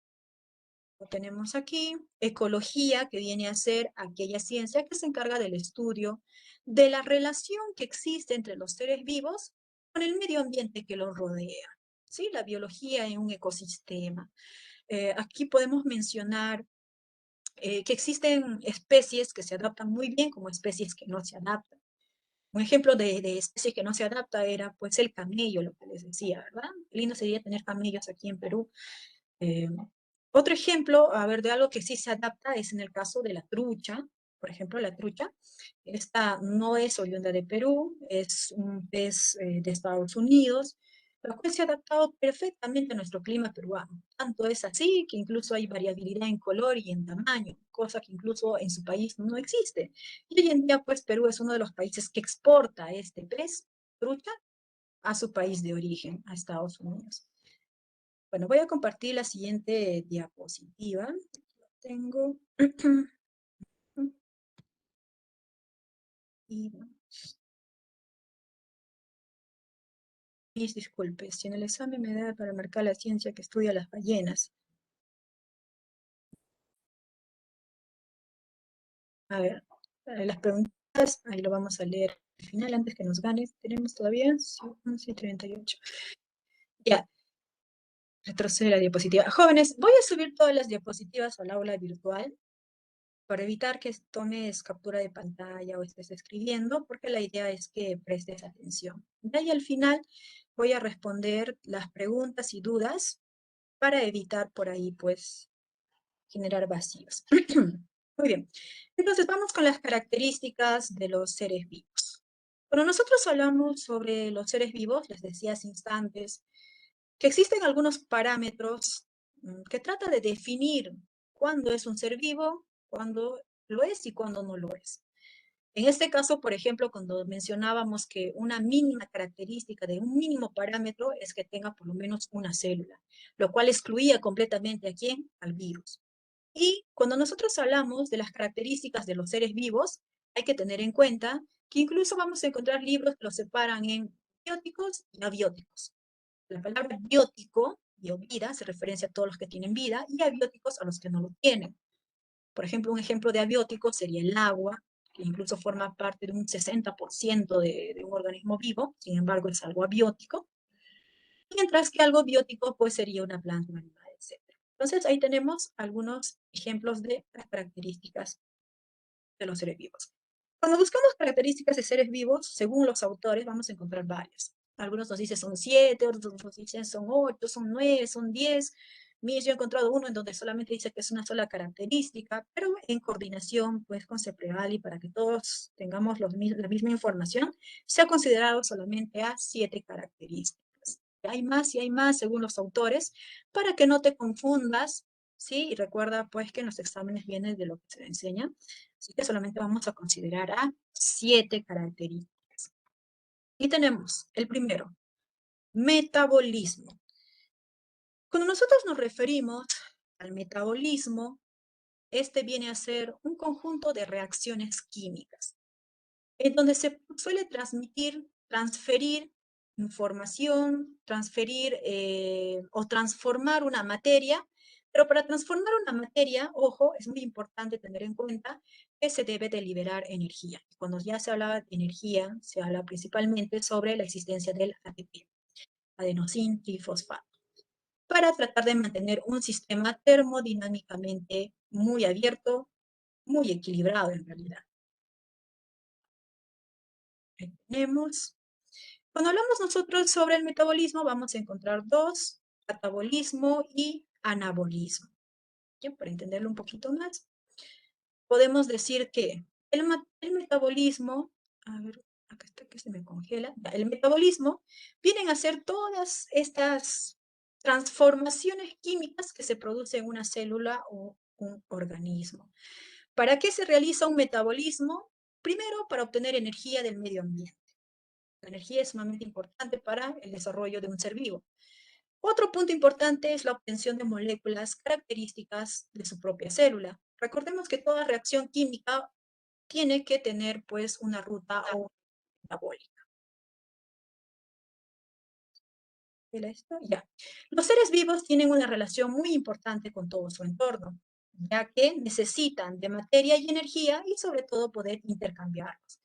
Lo tenemos aquí, ecología, que viene a ser aquella ciencia que se encarga del estudio de la relación que existe entre los seres vivos con el medio ambiente que los rodea. ¿Sí? La biología en un ecosistema. Aquí podemos mencionar que existen especies que se adaptan muy bien como especies que no se adaptan. Un ejemplo de especie que no se adapta era pues el camello, lo que les decía, ¿verdad? Lindo sería tener camellos aquí en Perú. Eh, Otro ejemplo, a ver, de algo que sí se adapta es en el caso de la trucha. Por ejemplo, la trucha, esta no es oriunda de Perú, es un pez de Estados Unidos, la cual se ha adaptado perfectamente a nuestro clima peruano. Tanto es así que incluso hay variabilidad en color y en tamaño, cosa que incluso en su país no existe. Y hoy en día, pues, Perú es uno de los países que exporta este pez, trucha, a su país de origen, a Estados Unidos. Bueno, voy a compartir la siguiente diapositiva. Tengo. Y mis disculpes, si en el examen me da para marcar la ciencia que estudia las ballenas. A ver, las preguntas, ahí lo vamos a leer al final, antes que nos gane. Tenemos todavía 11:38. Ya, retrocede la diapositiva. Jóvenes, voy a subir todas las diapositivas al aula virtual para evitar que tomes captura de pantalla o estés escribiendo, porque la idea es que prestes atención. De ahí al final voy a responder las preguntas y dudas para evitar por ahí, pues, generar vacíos. Muy bien. Entonces, vamos con las características de los seres vivos. Cuando nosotros hablamos sobre los seres vivos, les decía hace instantes, que existen algunos parámetros que trata de definir cuándo es un ser vivo, cuándo lo es y cuándo no lo es. En este caso, por ejemplo, cuando mencionábamos que una mínima característica de un mínimo parámetro es que tenga por lo menos una célula, lo cual excluía completamente ¿a quién? Al virus. Y cuando nosotros hablamos de las características de los seres vivos, hay que tener en cuenta que incluso vamos a encontrar libros que los separan en bióticos y abióticos. La palabra biótico, biovida, se referencia a todos los que tienen vida, y abióticos a los que no lo tienen. Por ejemplo, un ejemplo de abiótico sería el agua, que incluso forma parte de un 60% de un organismo vivo, sin embargo es algo abiótico, mientras que algo biótico pues sería una planta, un animal, etc. Entonces ahí tenemos algunos ejemplos de las características de los seres vivos. Cuando buscamos características de seres vivos, según los autores, vamos a encontrar varias. Algunos nos dicen son 7, otros nos dicen son 8, son 9, son 10. Yo he encontrado uno en donde solamente dice que es una sola característica, pero en coordinación pues con CEPREVAL y para que todos tengamos la misma información, se ha considerado solamente a 7 características. Hay más y hay más según los autores, para que no te confundas, ¿sí? Y recuerda pues que en los exámenes viene de lo que se enseña, así que solamente vamos a considerar a 7 características. Y tenemos el primero, metabolismo. Cuando nosotros nos referimos al metabolismo, este viene a ser un conjunto de reacciones químicas, en donde se suele transferir información, o transformar una materia, pero para transformar una materia, ojo, es muy importante tener en cuenta que se debe de liberar energía. Cuando ya se habla de energía, se habla principalmente sobre la existencia del ATP, adenosín trifosfato, para tratar de mantener un sistema termodinámicamente muy abierto, muy equilibrado en realidad. Ahí tenemos. Cuando hablamos nosotros sobre el metabolismo, vamos a encontrar dos, catabolismo y anabolismo. ¿Bien? Para entenderlo un poquito más, podemos decir que el metabolismo, a ver, acá está que se me congela, el metabolismo vienen a ser todas estas transformaciones químicas que se producen en una célula o un organismo. ¿Para qué se realiza un metabolismo? Primero, para obtener energía del medio ambiente. La energía es sumamente importante para el desarrollo de un ser vivo. Otro punto importante es la obtención de moléculas características de su propia célula. Recordemos que toda reacción química tiene que tener pues una ruta o metabólica. ¿Esto? Ya. Los seres vivos tienen una relación muy importante con todo su entorno, ya que necesitan de materia y energía y sobre todo poder intercambiarlos.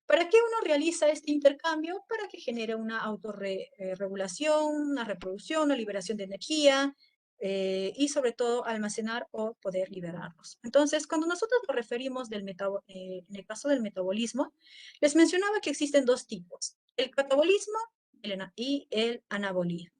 ¿Para qué uno realiza este intercambio? Para que genere una autorregulación, una reproducción, una liberación de energía y sobre todo almacenar o poder liberarlos. Entonces, cuando nosotros nos referimos en el caso del metabolismo, les mencionaba que existen dos tipos, el catabolismo y el anabolismo.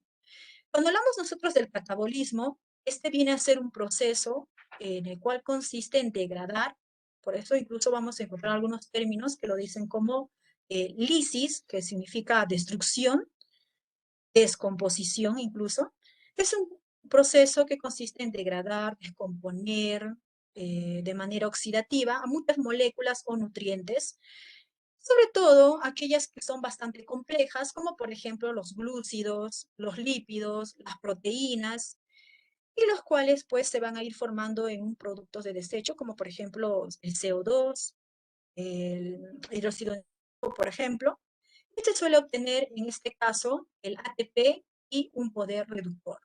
Cuando hablamos nosotros del catabolismo, este viene a ser un proceso en el cual consiste en degradar, por eso incluso vamos a encontrar algunos términos que lo dicen como lisis, que significa destrucción, descomposición incluso. Es un proceso que consiste en degradar, descomponer de manera oxidativa a muchas moléculas o nutrientes, sobre todo aquellas que son bastante complejas, como por ejemplo los glúcidos, los lípidos, las proteínas, y los cuales pues se van a ir formando en productos de desecho, como por ejemplo el CO2, el hidróxido de carbono, por ejemplo. Y se suele obtener en este caso el ATP y un poder reductor.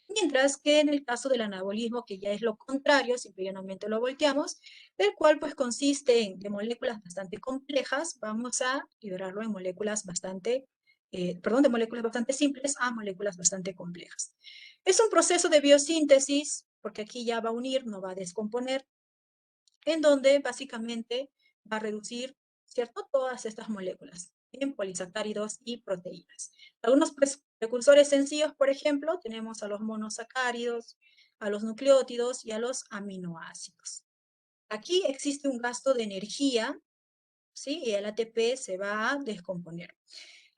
Mientras que en el caso del anabolismo, que ya es lo contrario, simplemente lo volteamos, el cual pues consiste en de moléculas bastante complejas, vamos a liberarlo en moléculas de moléculas bastante simples a moléculas bastante complejas. Es un proceso de biosíntesis, porque aquí ya va a unir, no va a descomponer, en donde básicamente va a reducir, ¿cierto?, todas estas moléculas en polisacáridos y proteínas. Algunos precursores sencillos, por ejemplo, tenemos a los monosacáridos, a los nucleótidos y a los aminoácidos. Aquí existe un gasto de energía, ¿sí? Y el ATP se va a descomponer.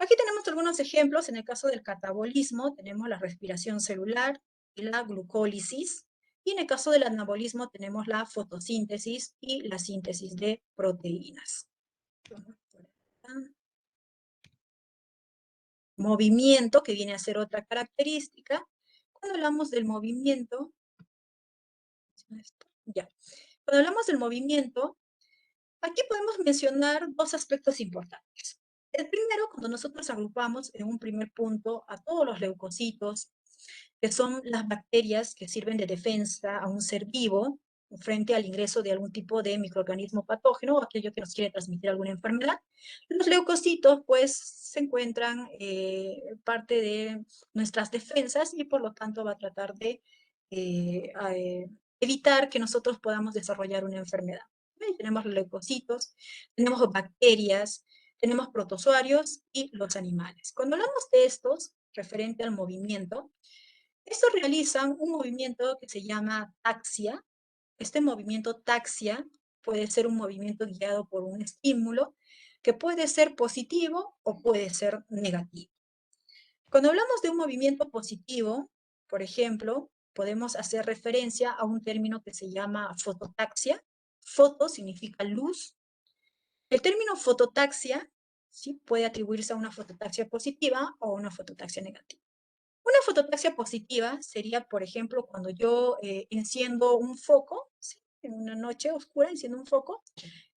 Aquí tenemos algunos ejemplos. En el caso del catabolismo, tenemos la respiración celular y la glucólisis. Y en el caso del anabolismo, tenemos la fotosíntesis y la síntesis de proteínas. Movimiento, que viene a ser otra característica. Cuando hablamos del movimiento, Cuando hablamos del movimiento, aquí podemos mencionar dos aspectos importantes. El primero, cuando nosotros agrupamos en un primer punto a todos los leucocitos, que son las bacterias que sirven de defensa a un ser vivo frente al ingreso de algún tipo de microorganismo patógeno o aquello que nos quiere transmitir alguna enfermedad. Los leucocitos, pues, se encuentran parte de nuestras defensas y por lo tanto va a tratar de evitar que nosotros podamos desarrollar una enfermedad. Tenemos los leucocitos, tenemos bacterias, tenemos protozoarios y los animales. Cuando hablamos de estos, referente al movimiento, estos realizan un movimiento que se llama taxia. Este movimiento taxia puede ser un movimiento guiado por un estímulo que puede ser positivo o puede ser negativo. Cuando hablamos de un movimiento positivo, por ejemplo, podemos hacer referencia a un término que se llama fototaxia. Foto significa luz. El término fototaxia, ¿sí?, puede atribuirse a una fototaxia positiva o una fototaxia negativa. Una fototaxia positiva sería, por ejemplo, cuando yo enciendo un foco, ¿sí?, en una noche oscura enciendo un foco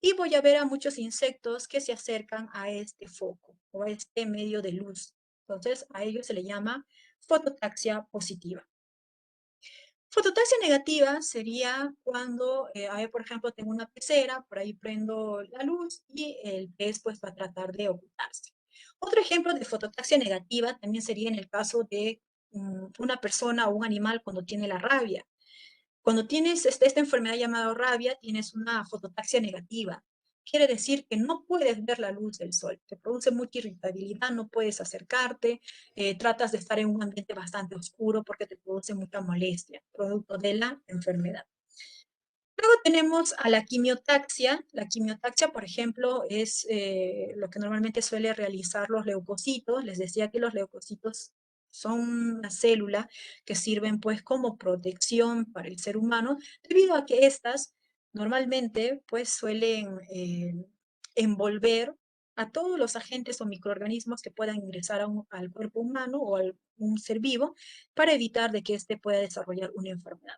y voy a ver a muchos insectos que se acercan a este foco o a este medio de luz. Entonces, a ello se le llama fototaxia positiva. Fototaxia negativa sería cuando, por ejemplo, tengo una pecera, por ahí prendo la luz y el pez pues va a tratar de ocultarse. Otro ejemplo de fototaxia negativa también sería en el caso de una persona o un animal cuando tiene la rabia. Cuando tienes esta enfermedad llamada rabia, tienes una fototaxia negativa. Quiere decir que no puedes ver la luz del sol, te produce mucha irritabilidad, no puedes acercarte, tratas de estar en un ambiente bastante oscuro porque te produce mucha molestia, producto de la enfermedad. Luego tenemos a la quimiotaxia. La quimiotaxia, por ejemplo, es lo que normalmente suele realizar los leucocitos. Les decía que los leucocitos son una célula que sirven pues como protección para el ser humano, debido a que estas normalmente pues suelen envolver a todos los agentes o microorganismos que puedan ingresar al cuerpo humano o a un ser vivo para evitar de que éste pueda desarrollar una enfermedad.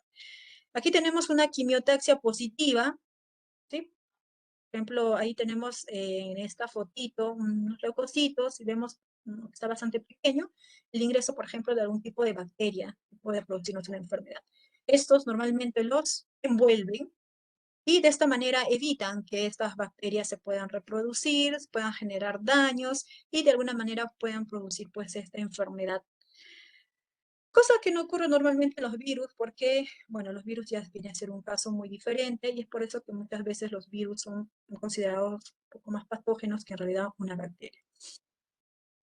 Aquí tenemos una quimiotaxia positiva, ¿sí? Por ejemplo, ahí tenemos en esta fotito unos leucocitos y vemos que está bastante pequeño el ingreso, por ejemplo, de algún tipo de bacteria que puede producirnos una enfermedad. Estos normalmente los envuelven y de esta manera evitan que estas bacterias se puedan reproducir, puedan generar daños y de alguna manera puedan producir pues esta enfermedad. Cosa que no ocurre normalmente en los virus porque, bueno, los virus ya viene a ser un caso muy diferente y es por eso que muchas veces los virus son considerados un poco más patógenos que en realidad una bacteria.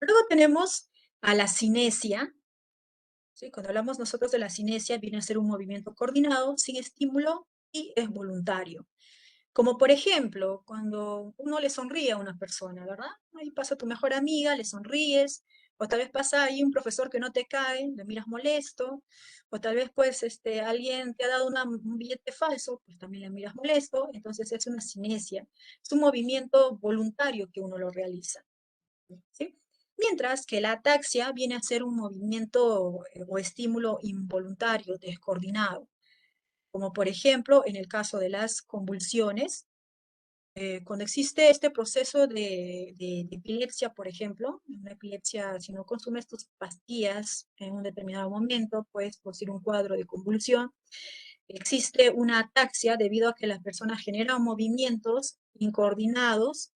Luego tenemos a la cinesia. ¿Sí? Cuando hablamos nosotros de la cinesia, viene a ser un movimiento coordinado, sin estímulo y es voluntario. Como por ejemplo, cuando uno le sonríe a una persona, ¿verdad? Ahí pasa tu mejor amiga, le sonríes, o tal vez pasa ahí un profesor que no te cae, le miras molesto, o tal vez pues alguien te ha dado un billete falso, pues también le miras molesto, entonces es una cinesia, es un movimiento voluntario que uno lo realiza, ¿sí? Mientras que la ataxia viene a ser un movimiento o estímulo involuntario, descoordinado, como por ejemplo en el caso de las convulsiones, cuando existe este proceso de epilepsia, por ejemplo, una epilepsia, si no consumes tus pastillas en un determinado momento, puedes producir un cuadro de convulsión. Existe una ataxia debido a que las personas generan movimientos incoordinados,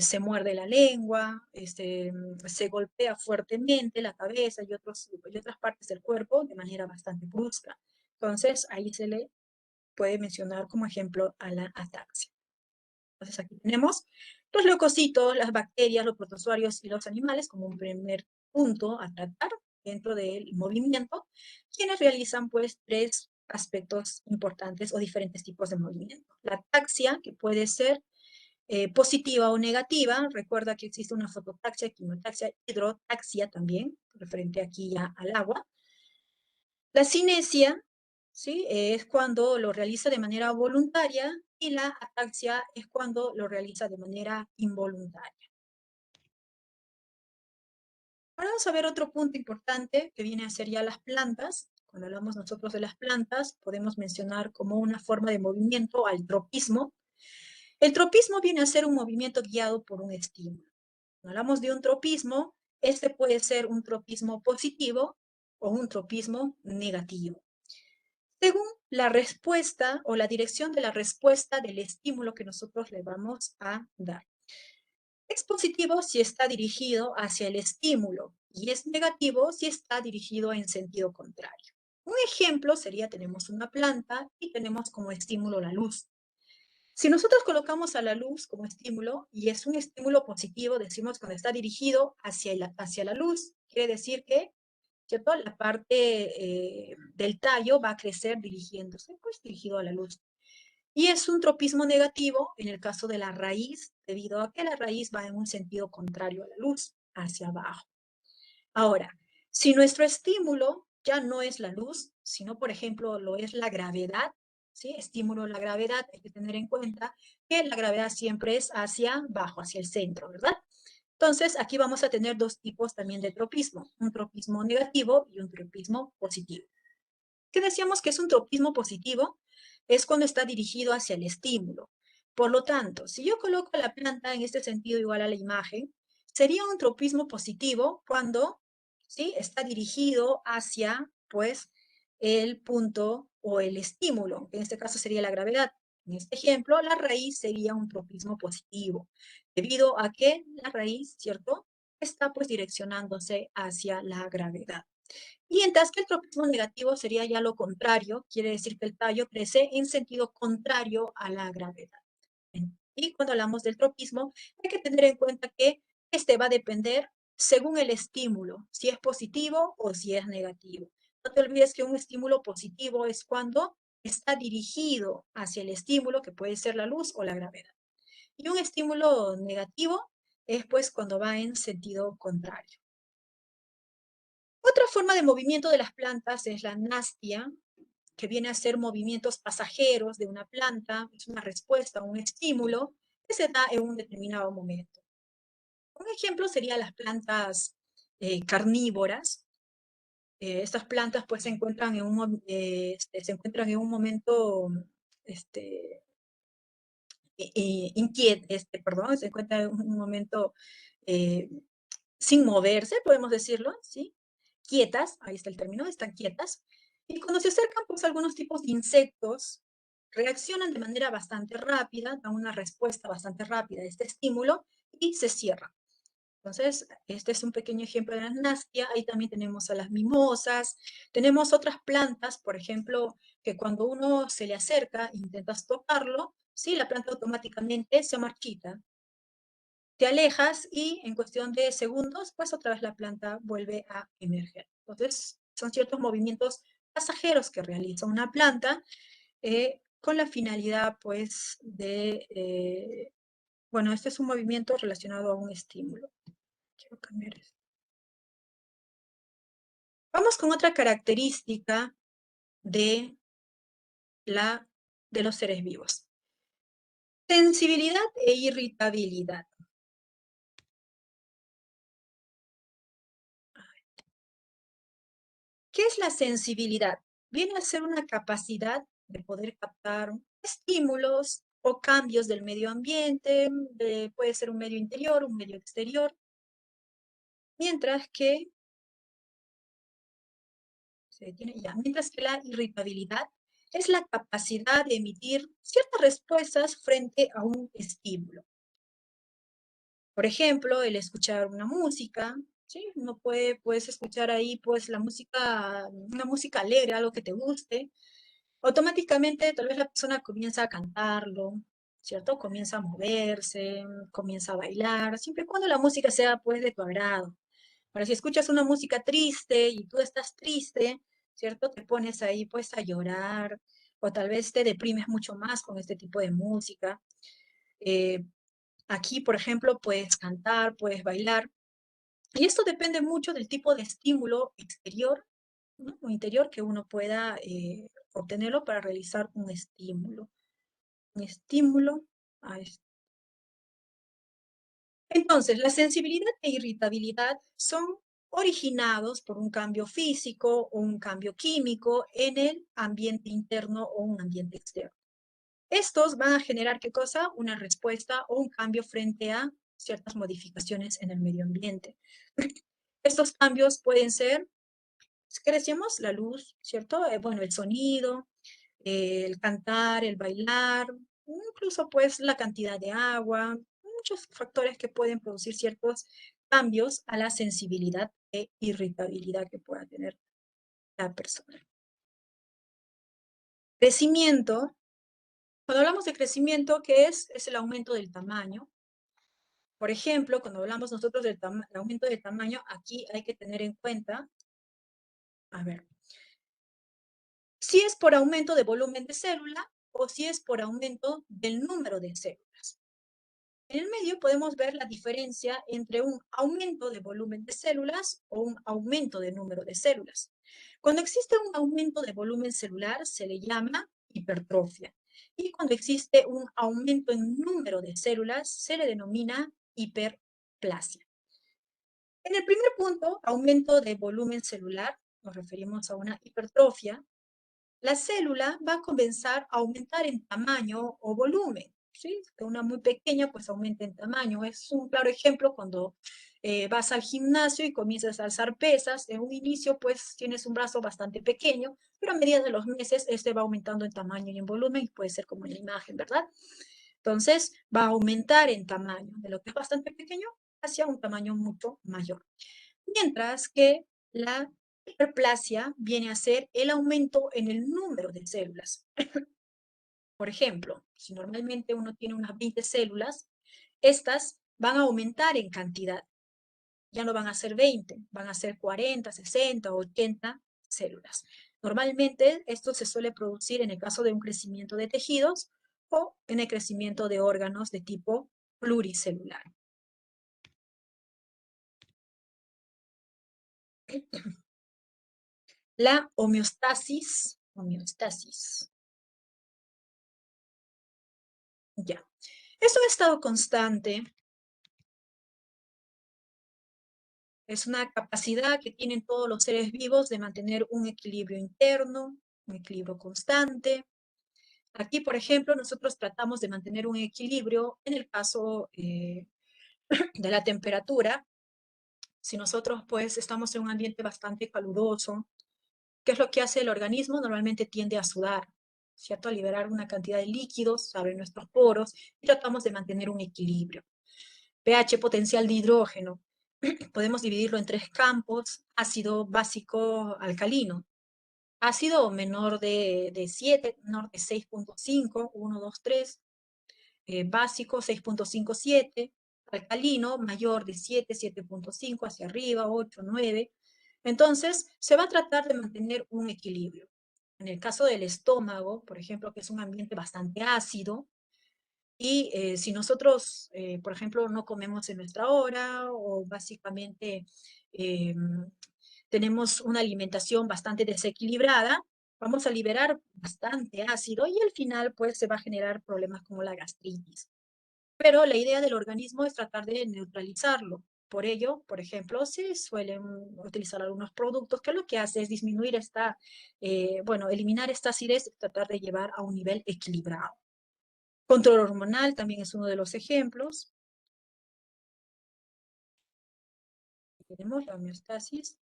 se muerde la lengua, se golpea fuertemente la cabeza y otras partes del cuerpo de manera bastante brusca. Entonces, ahí se le puede mencionar como ejemplo a la ataxia. Entonces aquí tenemos los leucocitos, las bacterias, los protozoarios y los animales como un primer punto a tratar dentro del movimiento, quienes realizan pues 3 aspectos importantes o diferentes tipos de movimiento. La ataxia, que puede ser positiva o negativa, recuerda que existe una fototaxia, quimiotaxia, hidrotaxia también, referente aquí ya al agua. La cinesia, ¿sí? Es cuando lo realiza de manera voluntaria y la ataxia es cuando lo realiza de manera involuntaria. Ahora vamos a ver otro punto importante que viene a ser ya las plantas. Cuando hablamos nosotros de las plantas, podemos mencionar como una forma de movimiento al tropismo. El tropismo viene a ser un movimiento guiado por un estímulo. Cuando hablamos de un tropismo, este puede ser un tropismo positivo o un tropismo negativo, según la respuesta o la dirección de la respuesta del estímulo que nosotros le vamos a dar. Es positivo si está dirigido hacia el estímulo y es negativo si está dirigido en sentido contrario. Un ejemplo sería, tenemos una planta y tenemos como estímulo la luz. Si nosotros colocamos a la luz como estímulo y es un estímulo positivo, decimos cuando está dirigido hacia la luz, quiere decir que, ¿cierto?, la parte del tallo va a crecer dirigiéndose, pues dirigido a la luz. Y es un tropismo negativo en el caso de la raíz, debido a que la raíz va en un sentido contrario a la luz, hacia abajo. Ahora, si nuestro estímulo ya no es la luz, sino, por ejemplo, lo es la gravedad, ¿sí? Estímulo a la gravedad, hay que tener en cuenta que la gravedad siempre es hacia abajo, hacia el centro, ¿verdad? Entonces, aquí vamos a tener 2 tipos también de tropismo, un tropismo negativo y un tropismo positivo. ¿Qué decíamos que es un tropismo positivo? Es cuando está dirigido hacia el estímulo. Por lo tanto, si yo coloco la planta en este sentido igual a la imagen, sería un tropismo positivo cuando, ¿sí?, está dirigido hacia, pues, el punto o el estímulo, que en este caso sería la gravedad. En este ejemplo, la raíz sería un tropismo positivo, debido a que la raíz, ¿cierto?, está pues direccionándose hacia la gravedad. Y mientras que el tropismo negativo sería ya lo contrario, quiere decir que el tallo crece en sentido contrario a la gravedad. Y cuando hablamos del tropismo, hay que tener en cuenta que este va a depender según el estímulo, si es positivo o si es negativo. No te olvides que un estímulo positivo es cuando está dirigido hacia el estímulo, que puede ser la luz o la gravedad. Y un estímulo negativo es pues cuando va en sentido contrario. Otra forma de movimiento de las plantas es la nastia, que viene a ser movimientos pasajeros de una planta, es una respuesta a un estímulo que se da en un determinado momento. Un ejemplo sería las plantas carnívoras. Estas plantas pues se encuentran en se encuentran en un momento perdón, se encuentran en un momento sin moverse, podemos decirlo, ¿sí? Quietas, ahí está el término, están quietas. Y cuando se acercan pues algunos tipos de insectos, reaccionan de manera bastante rápida, dan una respuesta bastante rápida a este estímulo y se cierran. Entonces, este es un pequeño ejemplo de la nastia. Ahí también tenemos a las mimosas. Tenemos otras plantas, por ejemplo, que cuando uno se le acerca e intentas tocarlo, ¿sí? La planta automáticamente se marchita. Te alejas y en cuestión de segundos, pues otra vez la planta vuelve a emerger. Entonces, son ciertos movimientos pasajeros que realiza una planta con la finalidad, pues, bueno, este es un movimiento relacionado a un estímulo. Quiero cambiar esto. Vamos con otra característica de los seres vivos. Sensibilidad e irritabilidad. ¿Qué es la sensibilidad? Viene a ser una capacidad de poder captar estímulos o cambios del medio ambiente, puede ser un medio interior, un medio exterior, mientras que la irritabilidad es la capacidad de emitir ciertas respuestas frente a un estímulo. Por ejemplo, el escuchar una música, ¿sí? Uno puedes escuchar ahí pues la música, una música alegre, algo que te guste. Automáticamente tal vez la persona comienza a cantarlo, ¿cierto? Comienza a moverse, comienza a bailar, siempre y cuando la música sea pues de tu agrado. Ahora, si escuchas una música triste y tú estás triste, ¿cierto? Te pones ahí pues a llorar o tal vez te deprimes mucho más con este tipo de música. Aquí, por ejemplo, puedes cantar, puedes bailar. Y esto depende mucho del tipo de estímulo exterior, ¿no? O interior que uno pueda obtenerlo para realizar un estímulo. Un estímulo a esto. Entonces, la sensibilidad e irritabilidad son originados por un cambio físico o un cambio químico en el ambiente interno o un ambiente externo. Estos van a generar, ¿qué cosa? Una respuesta o un cambio frente a ciertas modificaciones en el medio ambiente. Estos cambios pueden ser, ¿qué decíamos? La luz, ¿cierto? Bueno, el sonido, el cantar, el bailar, incluso pues la cantidad de agua, muchos factores que pueden producir ciertos cambios a la sensibilidad e irritabilidad que pueda tener la persona. Crecimiento. Cuando hablamos de crecimiento, ¿qué es? Es el aumento del tamaño. Por ejemplo, cuando hablamos nosotros del aumento del tamaño, aquí hay que tener en cuenta, a ver, si es por aumento de volumen de célula o si es por aumento del número de células. En el medio podemos ver la diferencia entre un aumento de volumen de células o un aumento de número de células. Cuando existe un aumento de volumen celular se le llama hipertrofia. Y cuando existe un aumento en número de células se le denomina hiperplasia. En el primer punto, aumento de volumen celular, nos referimos a una hipertrofia. La célula va a comenzar a aumentar en tamaño o volumen, ¿sí? De una muy pequeña, pues aumenta en tamaño. Es un claro ejemplo cuando vas al gimnasio y comienzas a alzar pesas. En un inicio, pues tienes un brazo bastante pequeño, pero a medida de los meses, este va aumentando en tamaño y en volumen, y puede ser como en la imagen, ¿verdad? Entonces, va a aumentar en tamaño, de lo que es bastante pequeño hacia un tamaño mucho mayor. Mientras que la hiperplasia viene a ser el aumento en el número de células. Por ejemplo, si normalmente uno tiene unas 20 células, estas van a aumentar en cantidad. Ya no van a ser 20, van a ser 40, 60, 80 células. Normalmente esto se suele producir en el caso de un crecimiento de tejidos o en el crecimiento de órganos de tipo pluricelular. La homeostasis homeostasis. Ya. Es un estado constante. Es una capacidad que tienen todos los seres vivos de mantener un equilibrio interno, un equilibrio constante. Aquí, por ejemplo, nosotros tratamos de mantener un equilibrio en el caso de la temperatura. Si nosotros, pues, estamos en un ambiente bastante caluroso, ¿qué es lo que hace el organismo? Normalmente tiende a sudar, ¿cierto? A liberar una cantidad de líquidos, abre nuestros poros y tratamos de mantener un equilibrio. pH potencial de hidrógeno. Podemos dividirlo en 3 campos: ácido, básico, alcalino. Ácido menor de 7, menor de 6.5, 1, 2, 3. Básico 6.57. Alcalino mayor de 7, 7.5, hacia arriba, 8, 9. Entonces, se va a tratar de mantener un equilibrio. En el caso del estómago, por ejemplo, que es un ambiente bastante ácido, y si nosotros, por ejemplo, no comemos en nuestra hora o básicamente tenemos una alimentación bastante desequilibrada, vamos a liberar bastante ácido y al final pues se va a generar problemas como la gastritis. Pero la idea del organismo es tratar de neutralizarlo. Por ello, por ejemplo, se suelen utilizar algunos productos que lo que hace es disminuir eliminar esta acidez y tratar de llevar a un nivel equilibrado. Control hormonal también es uno de los ejemplos. Tenemos la homeostasis.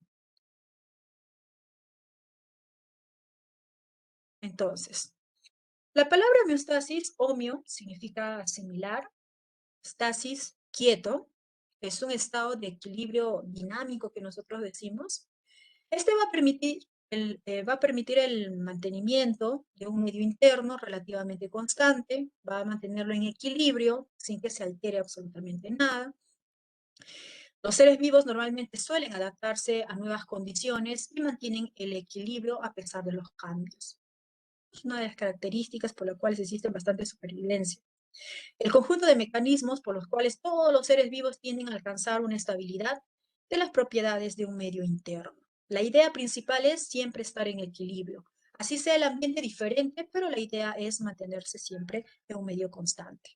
Entonces, la palabra homeostasis, homeo, significa similar, stasis, quieto, es un estado de equilibrio dinámico que nosotros decimos. Este va a permitir el mantenimiento de un medio interno relativamente constante, va a mantenerlo en equilibrio sin que se altere absolutamente nada. Los seres vivos normalmente suelen adaptarse a nuevas condiciones y mantienen el equilibrio a pesar de los cambios. Es una de las características por las cuales existe bastante supervivencia. El conjunto de mecanismos por los cuales todos los seres vivos tienden a alcanzar una estabilidad de las propiedades de un medio interno. La idea principal es siempre estar en equilibrio. Así sea el ambiente diferente, pero la idea es mantenerse siempre en un medio constante.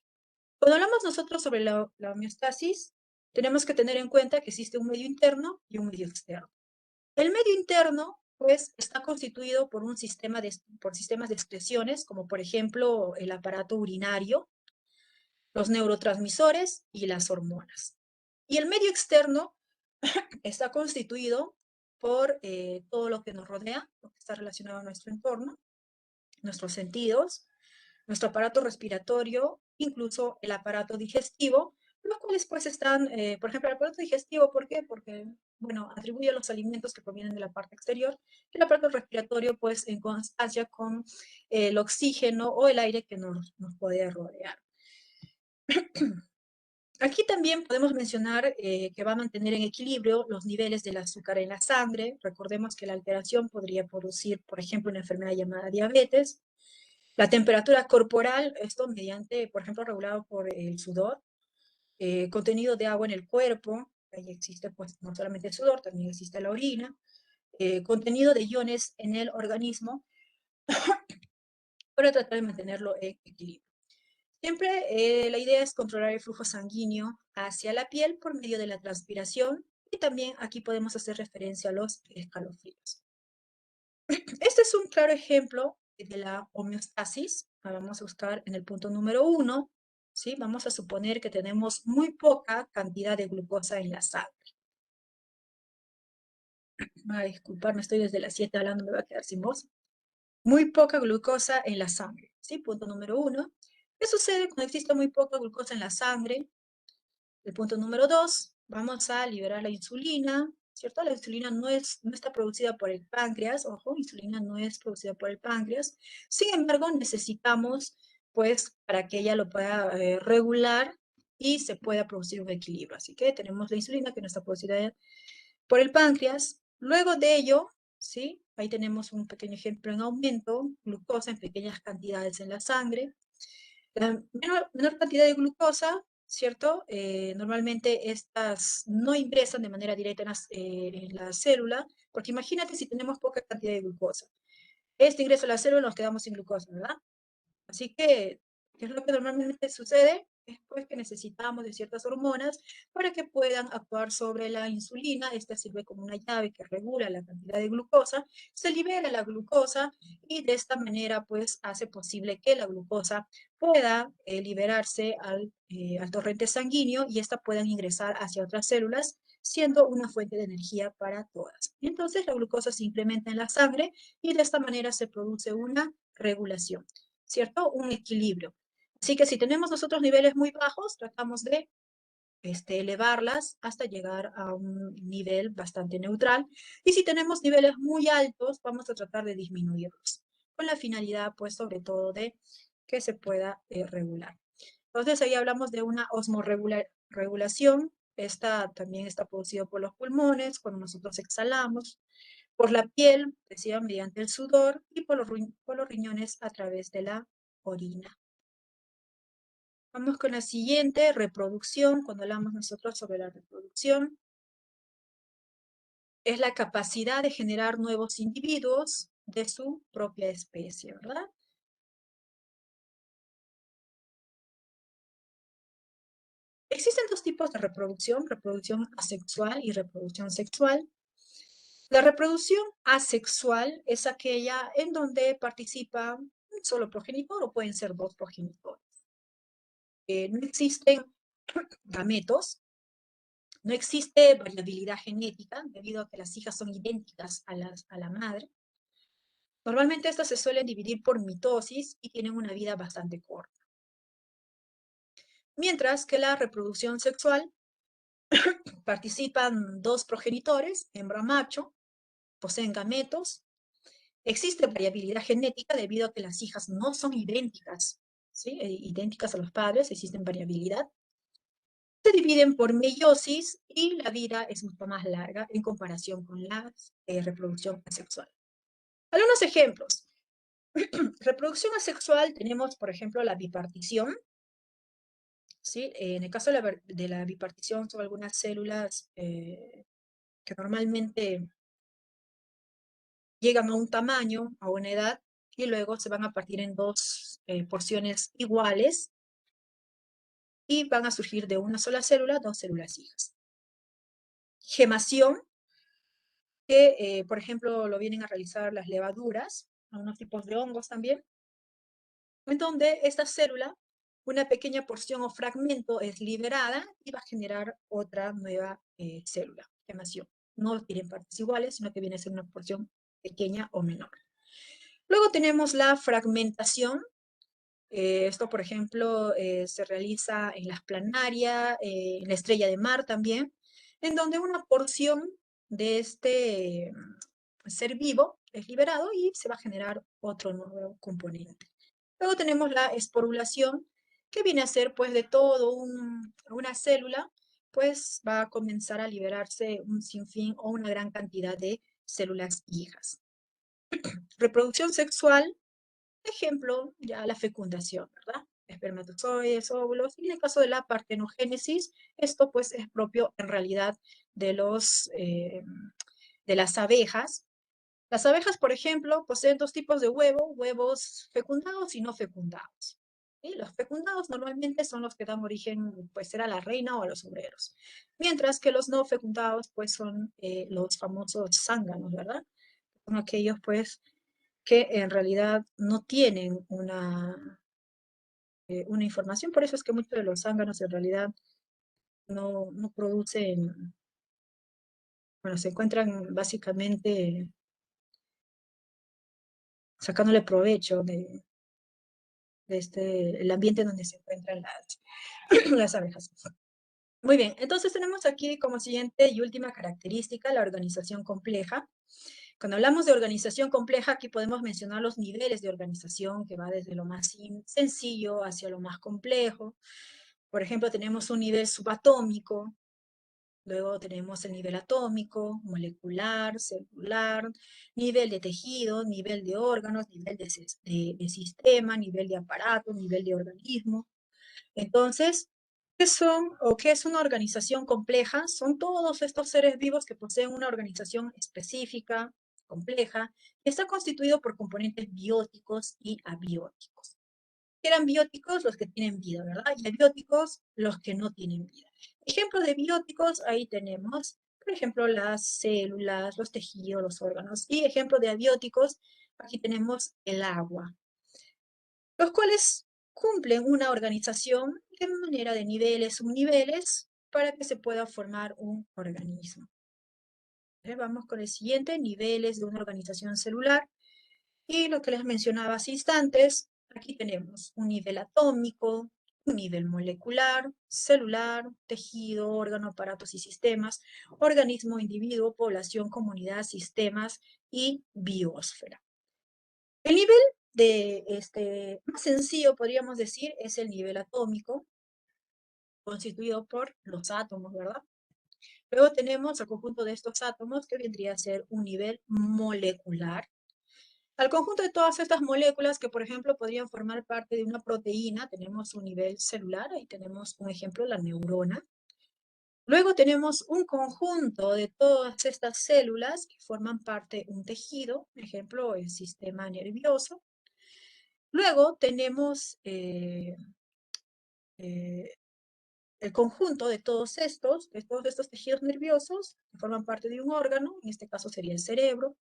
Cuando hablamos nosotros sobre la homeostasis, tenemos que tener en cuenta que existe un medio interno y un medio externo. El medio interno, pues, está constituido por sistemas de excreciones, como por ejemplo el aparato urinario, los neurotransmisores y las hormonas. Y el medio externo está constituido por todo lo que nos rodea, lo que está relacionado a nuestro entorno, nuestros sentidos, nuestro aparato respiratorio, incluso el aparato digestivo, los cuales pues están, por ejemplo, el aparato digestivo, ¿por qué? Porque, bueno, atribuye los alimentos que provienen de la parte exterior, y el aparato respiratorio pues en constancia con el oxígeno o el aire que nos puede rodear. Aquí también podemos mencionar que va a mantener en equilibrio los niveles del azúcar en la sangre. Recordemos que la alteración podría producir, por ejemplo, una enfermedad llamada diabetes. La temperatura corporal, esto mediante, por ejemplo, regulado por el sudor. Contenido de agua en el cuerpo, ahí existe pues no solamente el sudor, también existe la orina. Contenido de iones en el organismo para tratar de mantenerlo en equilibrio. Siempre la idea es controlar el flujo sanguíneo hacia la piel por medio de la transpiración y también aquí podemos hacer referencia a los escalofríos. Este es un claro ejemplo de la homeostasis. Vamos a buscar en el punto número 1, ¿sí? Vamos a suponer que tenemos muy poca cantidad de glucosa en la sangre. Ay, disculparme, estoy desde las 7 hablando, me va a quedar sin voz. Muy poca glucosa en la sangre, ¿sí? Punto número 1. ¿Qué sucede cuando existe muy poca glucosa en la sangre? El punto número 2, vamos a liberar la insulina, ¿cierto? La insulina no está producida por el páncreas, ojo, insulina no es producida por el páncreas. Sin embargo, necesitamos, pues, para que ella lo pueda regular y se pueda producir un equilibrio. Así que tenemos la insulina que no está producida por el páncreas. Luego de ello, ¿sí? Ahí tenemos un pequeño ejemplo en aumento, glucosa en pequeñas cantidades en la sangre. La menor cantidad de glucosa, ¿cierto? Normalmente estas no ingresan de manera directa en la célula, porque imagínate si tenemos poca cantidad de glucosa. este ingreso a la célula nos quedamos sin glucosa, ¿verdad? Así que, ¿qué es lo que normalmente sucede? Es pues que necesitamos de ciertas hormonas para que puedan actuar sobre la insulina. Esta sirve como una llave que regula la cantidad de glucosa. Se libera la glucosa y de esta manera pues hace posible que la glucosa pueda liberarse al torrente sanguíneo y esta puedan ingresar hacia otras células, siendo una fuente de energía para todas. Y entonces la glucosa se incrementa en la sangre y de esta manera se produce una regulación, ¿cierto? Un equilibrio. Así que si tenemos nosotros niveles muy bajos, tratamos de elevarlas hasta llegar a un nivel bastante neutral. Y si tenemos niveles muy altos, vamos a tratar de disminuirlos, con la finalidad, pues, sobre todo de que se pueda regular. Entonces, ahí hablamos de una osmorregulación. Esta también está producida por los pulmones, cuando nosotros exhalamos, por la piel, decía, mediante el sudor, y por los riñones a través de la orina. Vamos con la siguiente, reproducción. Cuando hablamos nosotros sobre la reproducción, es la capacidad de generar nuevos individuos de su propia especie, ¿verdad? Existen dos tipos de reproducción asexual y reproducción sexual. La reproducción asexual es aquella en donde participa un solo progenitor o pueden ser dos progenitores. No existen gametos, no existe variabilidad genética debido a que las hijas son idénticas a la madre. Normalmente estas se suelen dividir por mitosis y tienen una vida bastante corta. Mientras que la reproducción sexual participan dos progenitores, hembra macho, poseen gametos. Existe variabilidad genética debido a que las hijas no son idénticas, ¿sí? Idénticas a los padres, existen variabilidad. Se dividen por meiosis y la vida es mucho más larga en comparación con la reproducción asexual. Algunos ejemplos. Reproducción asexual tenemos, por ejemplo, la bipartición. ¿Sí? En el caso de la bipartición son algunas células que normalmente llegan a un tamaño, a una edad, y luego se van a partir en dos porciones iguales y van a surgir de una sola célula, dos células hijas. Gemación, que por ejemplo lo vienen a realizar las levaduras, algunos tipos de hongos también, en donde esta célula, una pequeña porción o fragmento es liberada y va a generar otra nueva célula, gemación. No tienen partes iguales, sino que viene a ser una porción pequeña o menor. Luego tenemos la fragmentación. Esto, por ejemplo, se realiza en las planarias, en la estrella de mar también, en donde una porción de este ser vivo es liberado y se va a generar otro nuevo componente. Luego tenemos la esporulación, que viene a ser pues de todo una célula, pues va a comenzar a liberarse un sinfín o una gran cantidad de células hijas. Reproducción sexual, ejemplo, ya la fecundación, ¿verdad? Espermatozoides, óvulos, y en el caso de la partenogénesis, esto pues es propio en realidad de las abejas. Las abejas, por ejemplo, poseen dos tipos de huevos fecundados y no fecundados. ¿Sí? Los fecundados normalmente son los que dan origen, pues, a la reina o a los obreros. Mientras que los no fecundados, pues, son los famosos zánganos, ¿verdad? Son aquellos, pues, que en realidad no tienen una información. Por eso es que muchos de los zánganos en realidad no producen, bueno, se encuentran básicamente sacándole provecho de el ambiente donde se encuentran las abejas. Muy bien, entonces tenemos aquí como siguiente y última característica la organización compleja. Cuando hablamos de organización compleja, aquí podemos mencionar los niveles de organización que va desde lo más sencillo hacia lo más complejo. Por ejemplo, tenemos un nivel subatómico, luego tenemos el nivel atómico, molecular, celular, nivel de tejido, nivel de órganos, nivel de sistema, nivel de aparato, nivel de organismo. Entonces, ¿qué son o qué es una organización compleja? Son todos estos seres vivos que poseen una organización específica, compleja, y está constituido por componentes bióticos y abióticos. Eran bióticos los que tienen vida, ¿verdad? Y abióticos los que no tienen vida. Ejemplos de bióticos, ahí tenemos, por ejemplo, las células, los tejidos, los órganos. Y ejemplo de abióticos, aquí tenemos el agua, los cuales cumplen una organización de manera de niveles, subniveles, para que se pueda formar un organismo. Vamos con el siguiente, niveles de una organización celular. Y lo que les mencionaba hace instantes, aquí tenemos un nivel atómico, un nivel molecular, celular, tejido, órgano, aparatos y sistemas, organismo, individuo, población, comunidad, sistemas y biosfera. El nivel más sencillo, podríamos decir, es el nivel atómico, constituido por los átomos, ¿verdad? Luego tenemos el conjunto de estos átomos, que vendría a ser un nivel molecular. Al conjunto de todas estas moléculas que, por ejemplo, podrían formar parte de una proteína, tenemos un nivel celular, ahí tenemos un ejemplo, la neurona. Luego tenemos un conjunto de todas estas células que forman parte de un tejido, por ejemplo, el sistema nervioso. Luego tenemos el conjunto de todos estos tejidos nerviosos que forman parte de un órgano, en este caso sería el cerebro.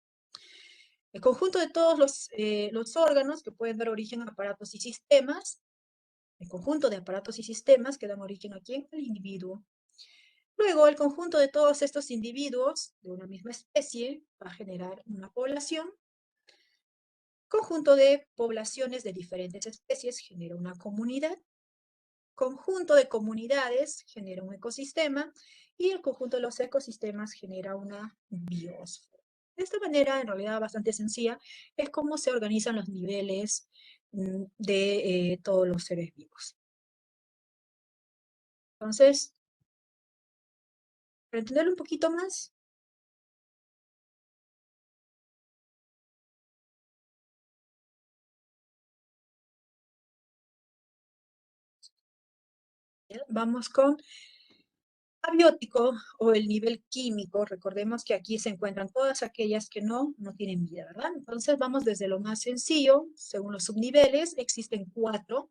El conjunto de todos los órganos que pueden dar origen a aparatos y sistemas, el conjunto de aparatos y sistemas que dan origen aquí en el individuo. Luego, el conjunto de todos estos individuos de una misma especie va a generar una población. Conjunto de poblaciones de diferentes especies genera una comunidad. Conjunto de comunidades genera un ecosistema. Y el conjunto de los ecosistemas genera una biosfera. De esta manera, en realidad bastante sencilla, es cómo se organizan los niveles de todos los seres vivos. Entonces, para entenderlo un poquito más, vamos con abiótico o el nivel químico. Recordemos que aquí se encuentran todas aquellas que no tienen vida, ¿verdad? Entonces vamos desde lo más sencillo, según los subniveles, existen 4.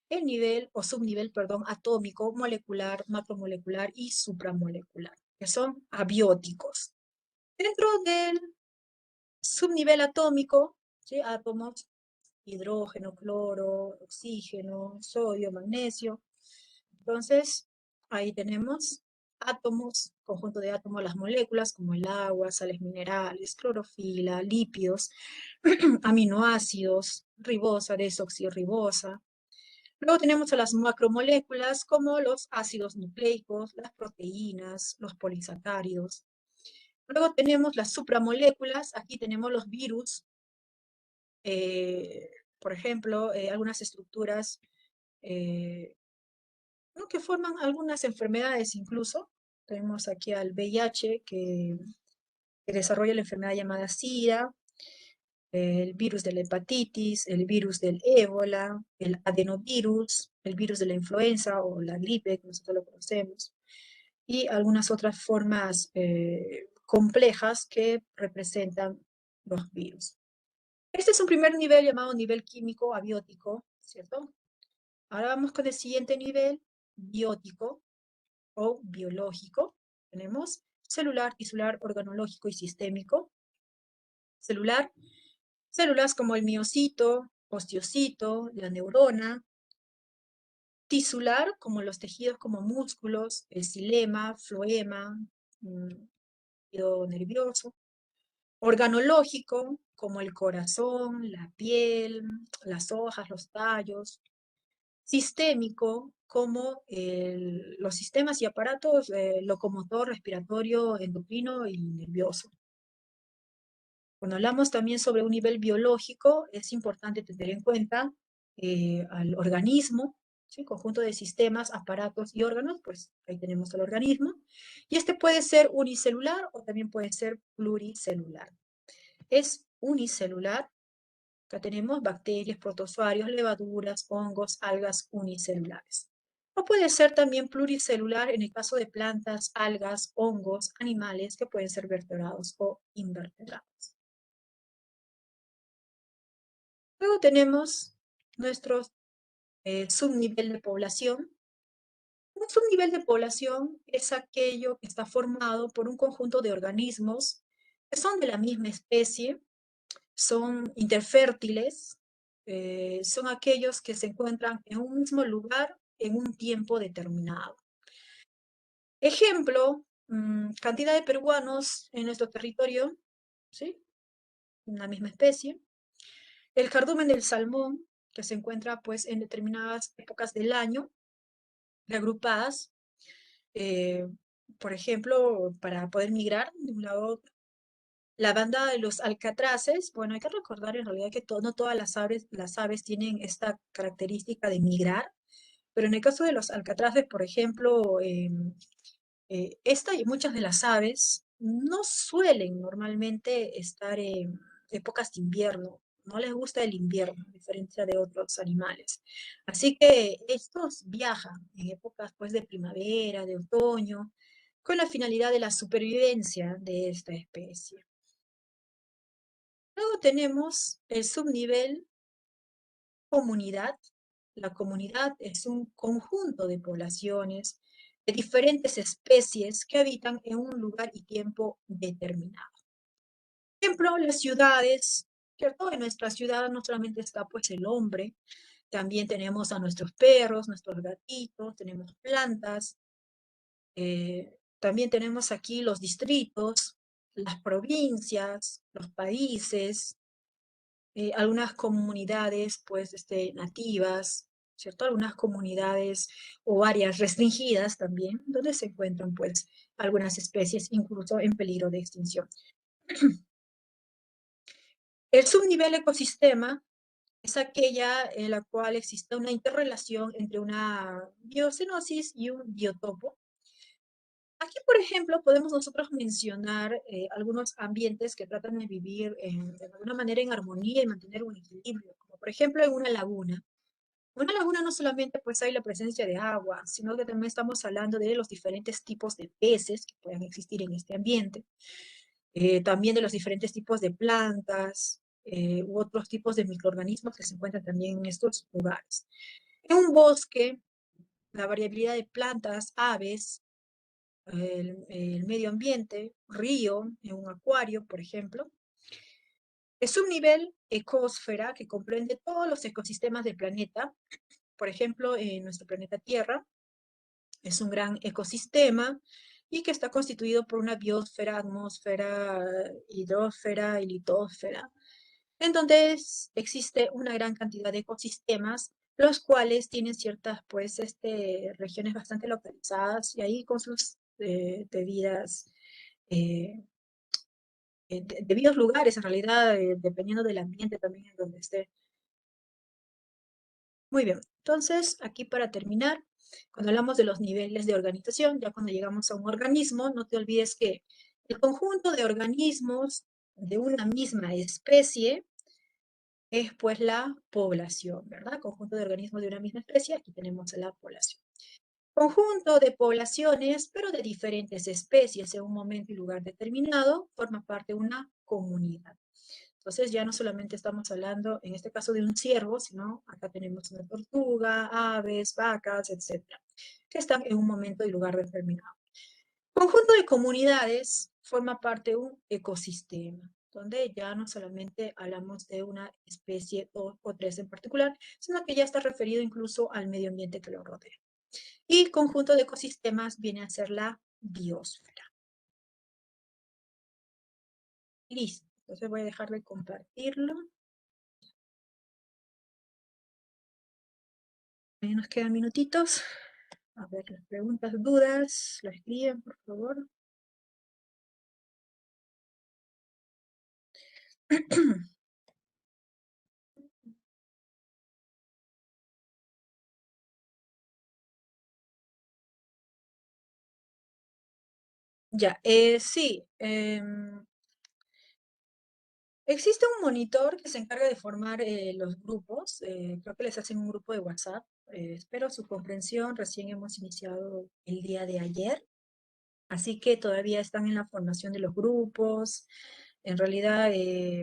El nivel o subnivel, perdón, atómico, molecular, macromolecular y supramolecular, que son abióticos. Dentro del subnivel atómico, ¿sí? Átomos, hidrógeno, cloro, oxígeno, sodio, magnesio. Entonces, ahí tenemos átomos, conjunto de átomos, las moléculas como el agua, sales minerales, clorofila, lípidos, aminoácidos, ribosa, desoxirribosa. Luego tenemos a las macromoléculas como los ácidos nucleicos, las proteínas, los polisacáridos. Luego tenemos las supramoléculas, aquí tenemos los virus, por ejemplo, algunas estructuras que forman algunas enfermedades incluso. Tenemos aquí al VIH que desarrolla la enfermedad llamada SIDA, el virus de la hepatitis, el virus del ébola, el adenovirus, el virus de la influenza o la gripe, que nosotros lo conocemos, y algunas otras formas complejas que representan los virus. Este es un primer nivel llamado nivel químico abiótico, ¿cierto? Ahora vamos con el siguiente nivel, biótico o biológico. Tenemos celular, tisular, organológico y sistémico. Celular, células como el miocito, osteocito, la neurona. Tisular, como los tejidos como músculos, el xilema, floema, tejido nervioso. Organológico, como el corazón, la piel, las hojas, los tallos. Sistémico, como los sistemas y aparatos locomotor, respiratorio, endocrino y nervioso. Cuando hablamos también sobre un nivel biológico, es importante tener en cuenta al organismo, ¿sí? Conjunto de sistemas, aparatos y órganos, pues ahí tenemos el organismo. Y este puede ser unicelular o también puede ser pluricelular. Es unicelular. Acá tenemos bacterias, protozoarios, levaduras, hongos, algas unicelulares. O puede ser también pluricelular en el caso de plantas, algas, hongos, animales que pueden ser vertebrados o invertebrados. Luego tenemos nuestro subnivel de población. Un subnivel de población es aquello que está formado por un conjunto de organismos que son de la misma especie, son interfértiles, son aquellos que se encuentran en un mismo lugar en un tiempo determinado. Ejemplo, cantidad de peruanos en nuestro territorio, ¿sí? Una misma especie. El cardumen del salmón, que se encuentra pues en determinadas épocas del año, reagrupadas, eh, por ejemplo, para poder migrar de un lado a otro. La banda de los alcatraces, bueno, hay que recordar en realidad que no todas las aves tienen esta característica de migrar, pero en el caso de los alcatraces, por ejemplo, esta y muchas de las aves no suelen normalmente estar en épocas de invierno, no les gusta el invierno, a diferencia de otros animales. Así que estos viajan en épocas pues de primavera, de otoño, con la finalidad de la supervivencia de esta especie. Luego tenemos el subnivel comunidad. La comunidad es un conjunto de poblaciones de diferentes especies que habitan en un lugar y tiempo determinado. Por ejemplo, las ciudades, ¿cierto? En nuestra ciudad no solamente está pues el hombre, también tenemos a nuestros perros, nuestros gatitos, tenemos plantas, también tenemos aquí los distritos, las provincias, los países, algunas comunidades pues nativas, ¿cierto? Algunas comunidades o áreas restringidas también, donde se encuentran pues algunas especies incluso en peligro de extinción. El subnivel ecosistema es aquella en la cual existe una interrelación entre una biocenosis y un biotopo. Aquí, por ejemplo, podemos nosotros mencionar algunos ambientes que tratan de vivir de alguna manera en armonía y mantener un equilibrio, como por ejemplo en una laguna. Una laguna no solamente pues hay la presencia de agua, sino que también estamos hablando de los diferentes tipos de peces que puedan existir en este ambiente, también de los diferentes tipos de plantas u otros tipos de microorganismos que se encuentran también en estos lugares. En un bosque, la variabilidad de plantas, aves, el medio ambiente, río, en un acuario, por ejemplo. El subnivel ecosfera, que comprende todos los ecosistemas del planeta, por ejemplo, en nuestro planeta Tierra, es un gran ecosistema y que está constituido por una biosfera, atmósfera, hidrosfera y litosfera, en donde existe una gran cantidad de ecosistemas, los cuales tienen ciertas, pues, regiones bastante localizadas y ahí con sus debidas, debidos lugares, en realidad, dependiendo del ambiente también en donde esté. Muy bien, entonces, aquí para terminar, cuando hablamos de los niveles de organización, ya cuando llegamos a un organismo, no te olvides que el conjunto de organismos de una misma especie es pues la población, ¿verdad? Conjunto de organismos de una misma especie, aquí tenemos la población. Conjunto de poblaciones, pero de diferentes especies en un momento y lugar determinado, forma parte de una comunidad. Entonces ya no solamente estamos hablando, en este caso, de un ciervo, sino acá tenemos una tortuga, aves, vacas, etcétera, que están en un momento y lugar determinado. Conjunto de comunidades forma parte de un ecosistema, donde ya no solamente hablamos de una especie o tres en particular, sino que ya está referido incluso al medio ambiente que lo rodea. Y conjunto de ecosistemas viene a ser la biosfera. Listo. Entonces voy a dejar de compartirlo. Ahí nos quedan minutitos. A ver, las preguntas, dudas, la escriben, por favor. Ya, sí. Existe un monitor que se encarga de formar los grupos. Creo que les hacen un grupo de WhatsApp. Espero su comprensión. Recién hemos iniciado el día de ayer. Así que todavía están en la formación de los grupos. En realidad,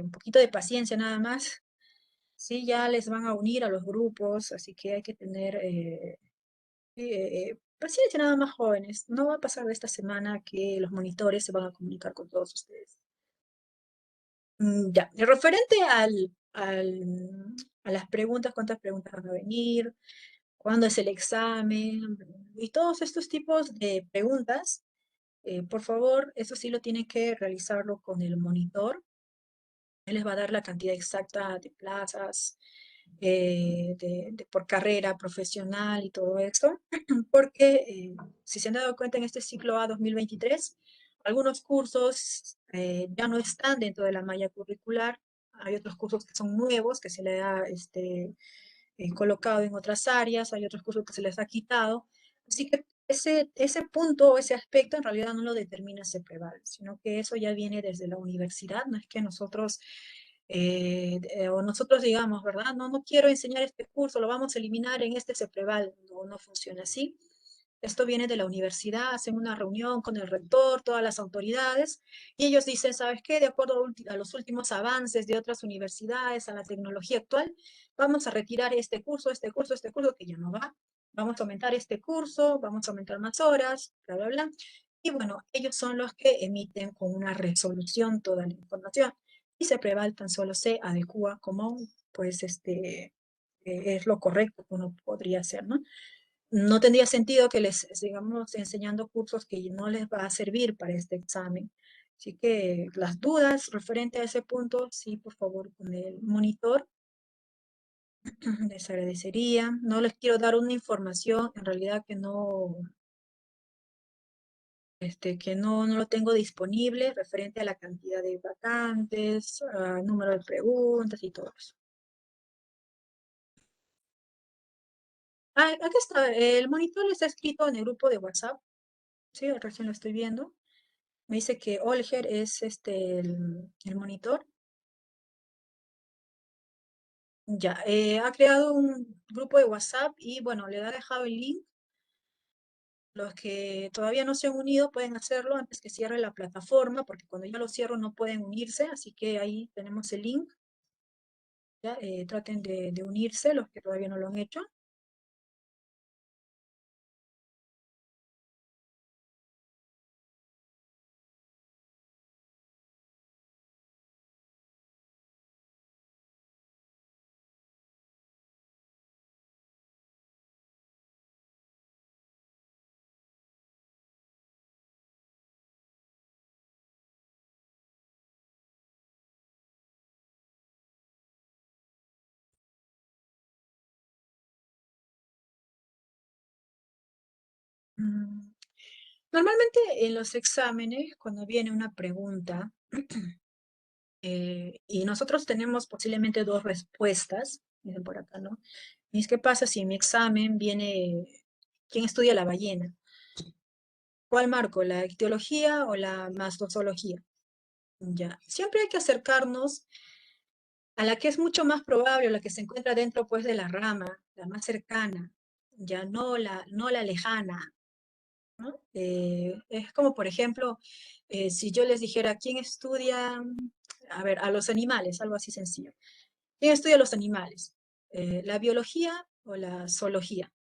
un poquito de paciencia nada más. Sí, ya les van a unir a los grupos, así que hay que tener paciencia nada más, jóvenes. No va a pasar de esta semana que los monitores se van a comunicar con todos ustedes. Ya, y referente a las preguntas, cuántas preguntas van a venir, cuándo es el examen y todos estos tipos de preguntas, por favor, eso sí lo tienen que realizarlo con el monitor. Él les va a dar la cantidad exacta de plazas por carrera profesional y todo eso, porque si se han dado cuenta en este ciclo A 2023, algunos cursos ya no están dentro de la malla curricular, hay otros cursos que son nuevos, que se le ha colocado en otras áreas, hay otros cursos que se les ha quitado, así que ese punto o ese aspecto en realidad no lo determina CEPREVAL, sino que eso ya viene desde la universidad, no es que nosotros o nosotros digamos, ¿verdad? No, no quiero enseñar este curso, lo vamos a eliminar en este CEPREVAL. No, no funciona así. Esto viene de la universidad, hacen una reunión con el rector, todas las autoridades, y ellos dicen, ¿sabes qué? De acuerdo a los últimos avances de otras universidades, a la tecnología actual, vamos a retirar este curso, que ya no va. Vamos a aumentar este curso, vamos a aumentar más horas, bla, bla, bla. Y bueno, ellos son los que emiten con una resolución toda la información. Y CEPREVAL tan solo se adecua como, pues, es lo correcto que uno podría hacer, ¿no? No tendría sentido que les sigamos enseñando cursos que no les va a servir para este examen. Así que las dudas referente a ese punto, sí, por favor, con el monitor, les agradecería. No les quiero dar una información en realidad que no lo tengo disponible referente a la cantidad de vacantes, número de preguntas y todo eso. Ah, aquí está, el monitor está escrito en el grupo de WhatsApp. Sí, recién lo estoy viendo. Me dice que Olger es el monitor. Ya, ha creado un grupo de WhatsApp y bueno, le ha dejado el link. Los que todavía no se han unido pueden hacerlo antes que cierre la plataforma, porque cuando ya lo cierro no pueden unirse, así que ahí tenemos el link. Ya, traten de unirse los que todavía no lo han hecho. Mm, Normalmente en los exámenes, cuando viene una pregunta, y nosotros tenemos posiblemente dos respuestas, miren por acá, ¿no? Y es, ¿qué pasa si en mi examen viene quién estudia la ballena? ¿Cuál marco? ¿La ictiología o la mastozoología? Ya, siempre hay que acercarnos a la que es mucho más probable, o la que se encuentra dentro, pues, de la rama, la más cercana, ya no la lejana, ¿no? Es como, por ejemplo, si yo les dijera, ¿quién estudia, a ver, a los animales? Algo así sencillo. ¿Quién estudia los animales? ¿La biología o la zoología?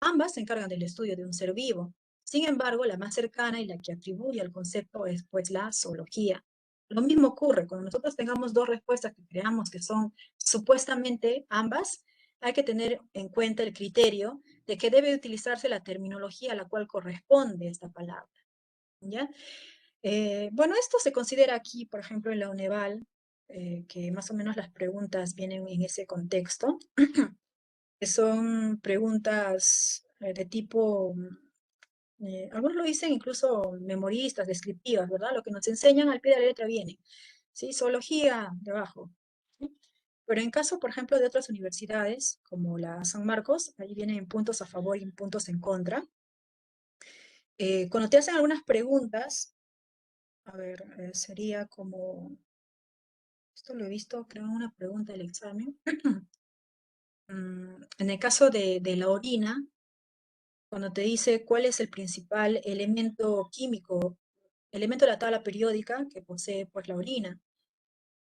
Ambas se encargan del estudio de un ser vivo. Sin embargo, la más cercana y la que atribuye al concepto es pues la zoología. Lo mismo ocurre cuando nosotros tengamos dos respuestas que creamos que son supuestamente ambas, hay que tener en cuenta el criterio de que debe utilizarse la terminología a la cual corresponde esta palabra. ¿Ya? Bueno, esto se considera aquí, por ejemplo, en la UNEVAL, que más o menos las preguntas vienen en ese contexto, que son preguntas de tipo, algunos lo dicen incluso memoristas, descriptivas, ¿verdad? Lo que nos enseñan al pie de la letra viene, ¿sí? Zoología, debajo. ¿Sí? Pero en caso, por ejemplo, de otras universidades, como la San Marcos, ahí vienen puntos a favor y puntos en contra. Cuando te hacen algunas preguntas, a ver, sería como, esto lo he visto, creo, en una pregunta del examen. En el caso de la orina, cuando te dice cuál es el principal elemento químico, elemento de la tabla periódica que posee pues la orina.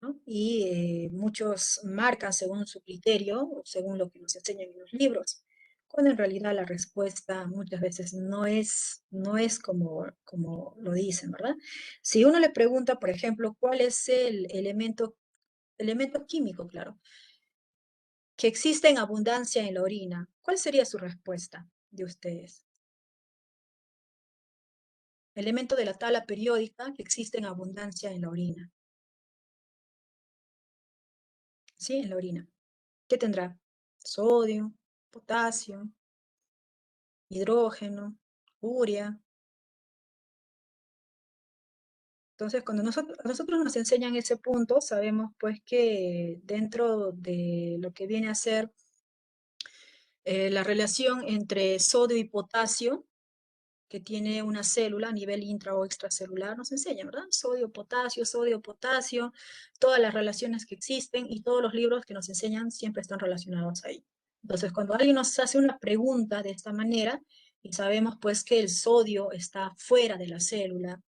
¿no? Y muchos marcan según su criterio, o según lo que nos enseñan en los libros, cuando en realidad la respuesta muchas veces no es como lo dicen, ¿verdad? Si uno le pregunta, por ejemplo, cuál es el elemento químico, claro, que existe en abundancia en la orina, ¿cuál sería su respuesta de ustedes? Elemento de la tabla periódica que existe en abundancia en la orina. ¿Sí? En la orina. ¿Qué tendrá? Sodio, potasio, hidrógeno, urea. Entonces, cuando a nosotros nos enseñan ese punto, sabemos pues que dentro de lo que viene a ser la relación entre sodio y potasio, que tiene una célula a nivel intra o extracelular, nos enseña, ¿verdad? Sodio, potasio, todas las relaciones que existen y todos los libros que nos enseñan siempre están relacionados ahí. Entonces, cuando alguien nos hace una pregunta de esta manera, y sabemos pues que el sodio está fuera de la célula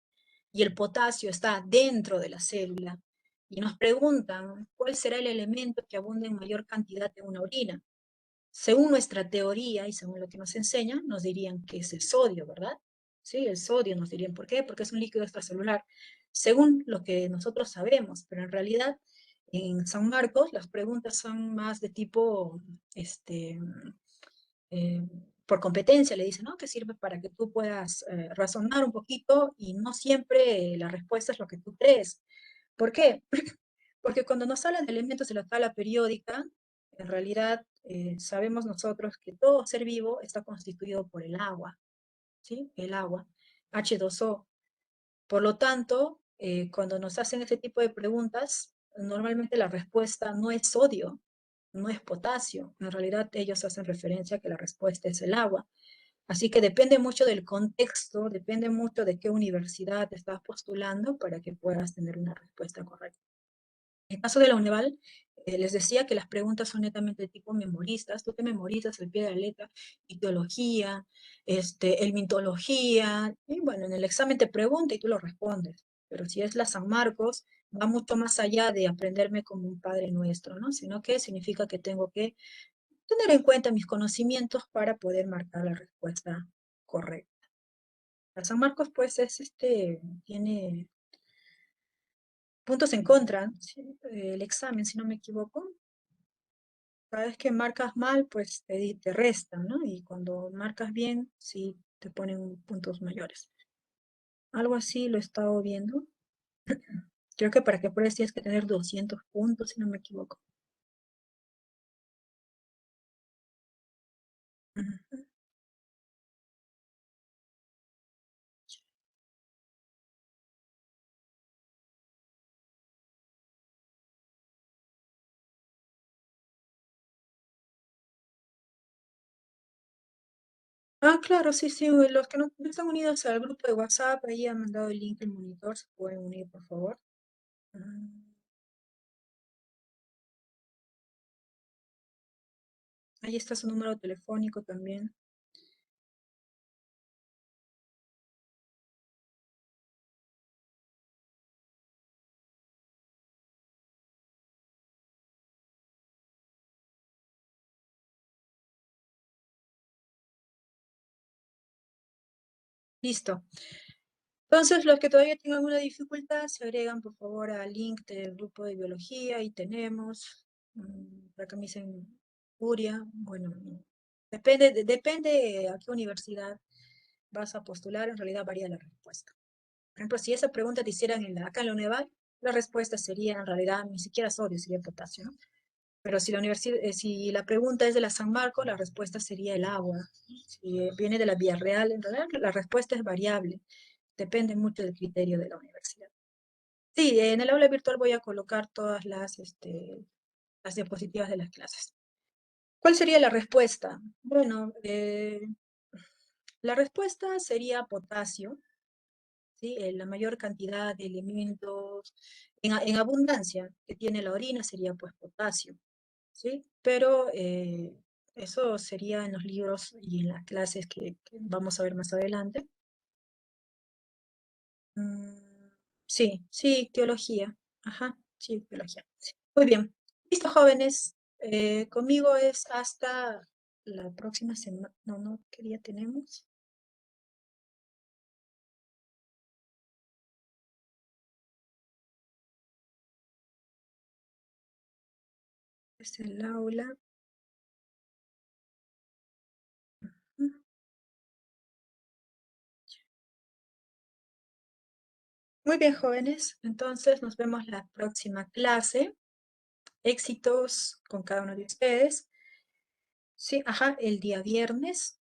y el potasio está dentro de la célula, y nos preguntan cuál será el elemento que abunda en mayor cantidad en una orina. Según nuestra teoría y según lo que nos enseñan, nos dirían que es el sodio, ¿verdad? Sí, el sodio nos dirían. ¿Por qué? Porque es un líquido extracelular, según lo que nosotros sabemos, pero en realidad en San Marcos las preguntas son más de tipo, eh, por competencia, le dicen, ¿no? Que sirve para que tú puedas razonar un poquito y no siempre la respuesta es lo que tú crees. ¿Por qué? Porque cuando nos hablan de elementos de la tabla periódica, en realidad sabemos nosotros que todo ser vivo está constituido por el agua, ¿sí? El agua, H2O. Por lo tanto, cuando nos hacen ese tipo de preguntas, normalmente la respuesta no es sodio, no es potasio. En realidad ellos hacen referencia a que la respuesta es el agua. Así que depende mucho del contexto, depende mucho de qué universidad te estás postulando para que puedas tener una respuesta correcta. En el caso de la Uneval, les decía que las preguntas son netamente de tipo memoristas. Tú te memorizas al pie de la letra, etiología, mitología, y bueno, en el examen te pregunta y tú lo respondes. Pero si es la San Marcos, va mucho más allá de aprenderme como un Padre Nuestro, ¿no? Sino que significa que tengo que tener en cuenta mis conocimientos para poder marcar la respuesta correcta. La San Marcos, pues, tiene puntos en contra, ¿sí? El examen, si no me equivoco. Cada vez que marcas mal, pues te restan, ¿no? Y cuando marcas bien, sí te ponen puntos mayores. Algo así lo he estado viendo. Creo que para que pruebes tienes que tener 200 puntos, si no me equivoco. Ujú. Ah, claro, sí, sí. Los que no están unidos al grupo de WhatsApp, ahí han mandado el link del monitor. ¿Se pueden unir, por favor? Mm, Ahí está su número telefónico también. Listo. Entonces, los que todavía tengan alguna dificultad, se agregan por favor al link del grupo de biología. Ahí tenemos, acá me dicen Uria, bueno, depende a qué universidad vas a postular, en realidad varía la respuesta. Por ejemplo, si esa pregunta te hicieran acá en la UNEVAL, la respuesta sería en realidad ni siquiera sodio, sería potasio, ¿no? Pero si si la pregunta es de la San Marcos, la respuesta sería el agua. Si viene de la Vía Real, en realidad la respuesta es variable. Depende mucho del criterio de la universidad. Sí, en el aula virtual voy a colocar todas las diapositivas de las clases. ¿Cuál sería la respuesta? Bueno, la respuesta sería potasio, ¿sí? La mayor cantidad de elementos en abundancia que tiene la orina sería pues potasio, ¿sí? Pero eso sería en los libros y en las clases que vamos a ver más adelante. Sí, sí, teología. Ajá. Sí, biología. Sí. Muy bien. Listo, jóvenes. Conmigo es hasta la próxima semana. No, ¿qué día tenemos? Es el aula. Muy bien, jóvenes. Entonces nos vemos la próxima clase. Éxitos con cada uno de ustedes. Sí, ajá, el día viernes.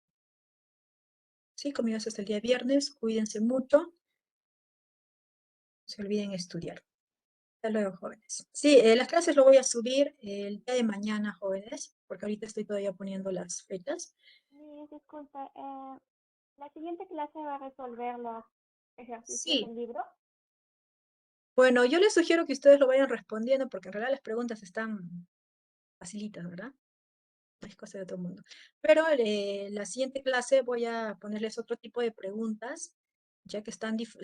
Sí, conmigo es hasta el día viernes. Cuídense mucho. No se olviden estudiar. Hasta luego, jóvenes. Sí, las clases lo voy a subir el día de mañana, jóvenes, porque ahorita estoy todavía poniendo las fechas. Disculpa, ¿la siguiente clase va a resolver los ejercicios Sí. del libro? Bueno, yo les sugiero que ustedes lo vayan respondiendo, porque en realidad las preguntas están facilitas, ¿verdad? No es cosa de todo el mundo. Pero la siguiente clase voy a ponerles otro tipo de preguntas, ya que,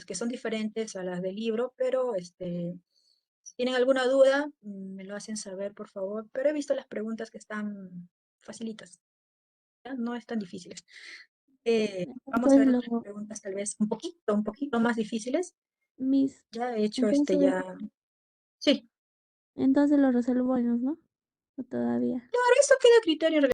que son diferentes a las del libro, pero si tienen alguna duda, me lo hacen saber, por favor. Pero he visto las preguntas que están facilitas, ¿ya? No están difíciles. Vamos a Entonces ver otras preguntas tal vez un poquito más difíciles. Miss, Ya he hecho entonces, Sí, entonces lo resolvemos, ¿no? ¿O todavía? claro, eso queda a criterio.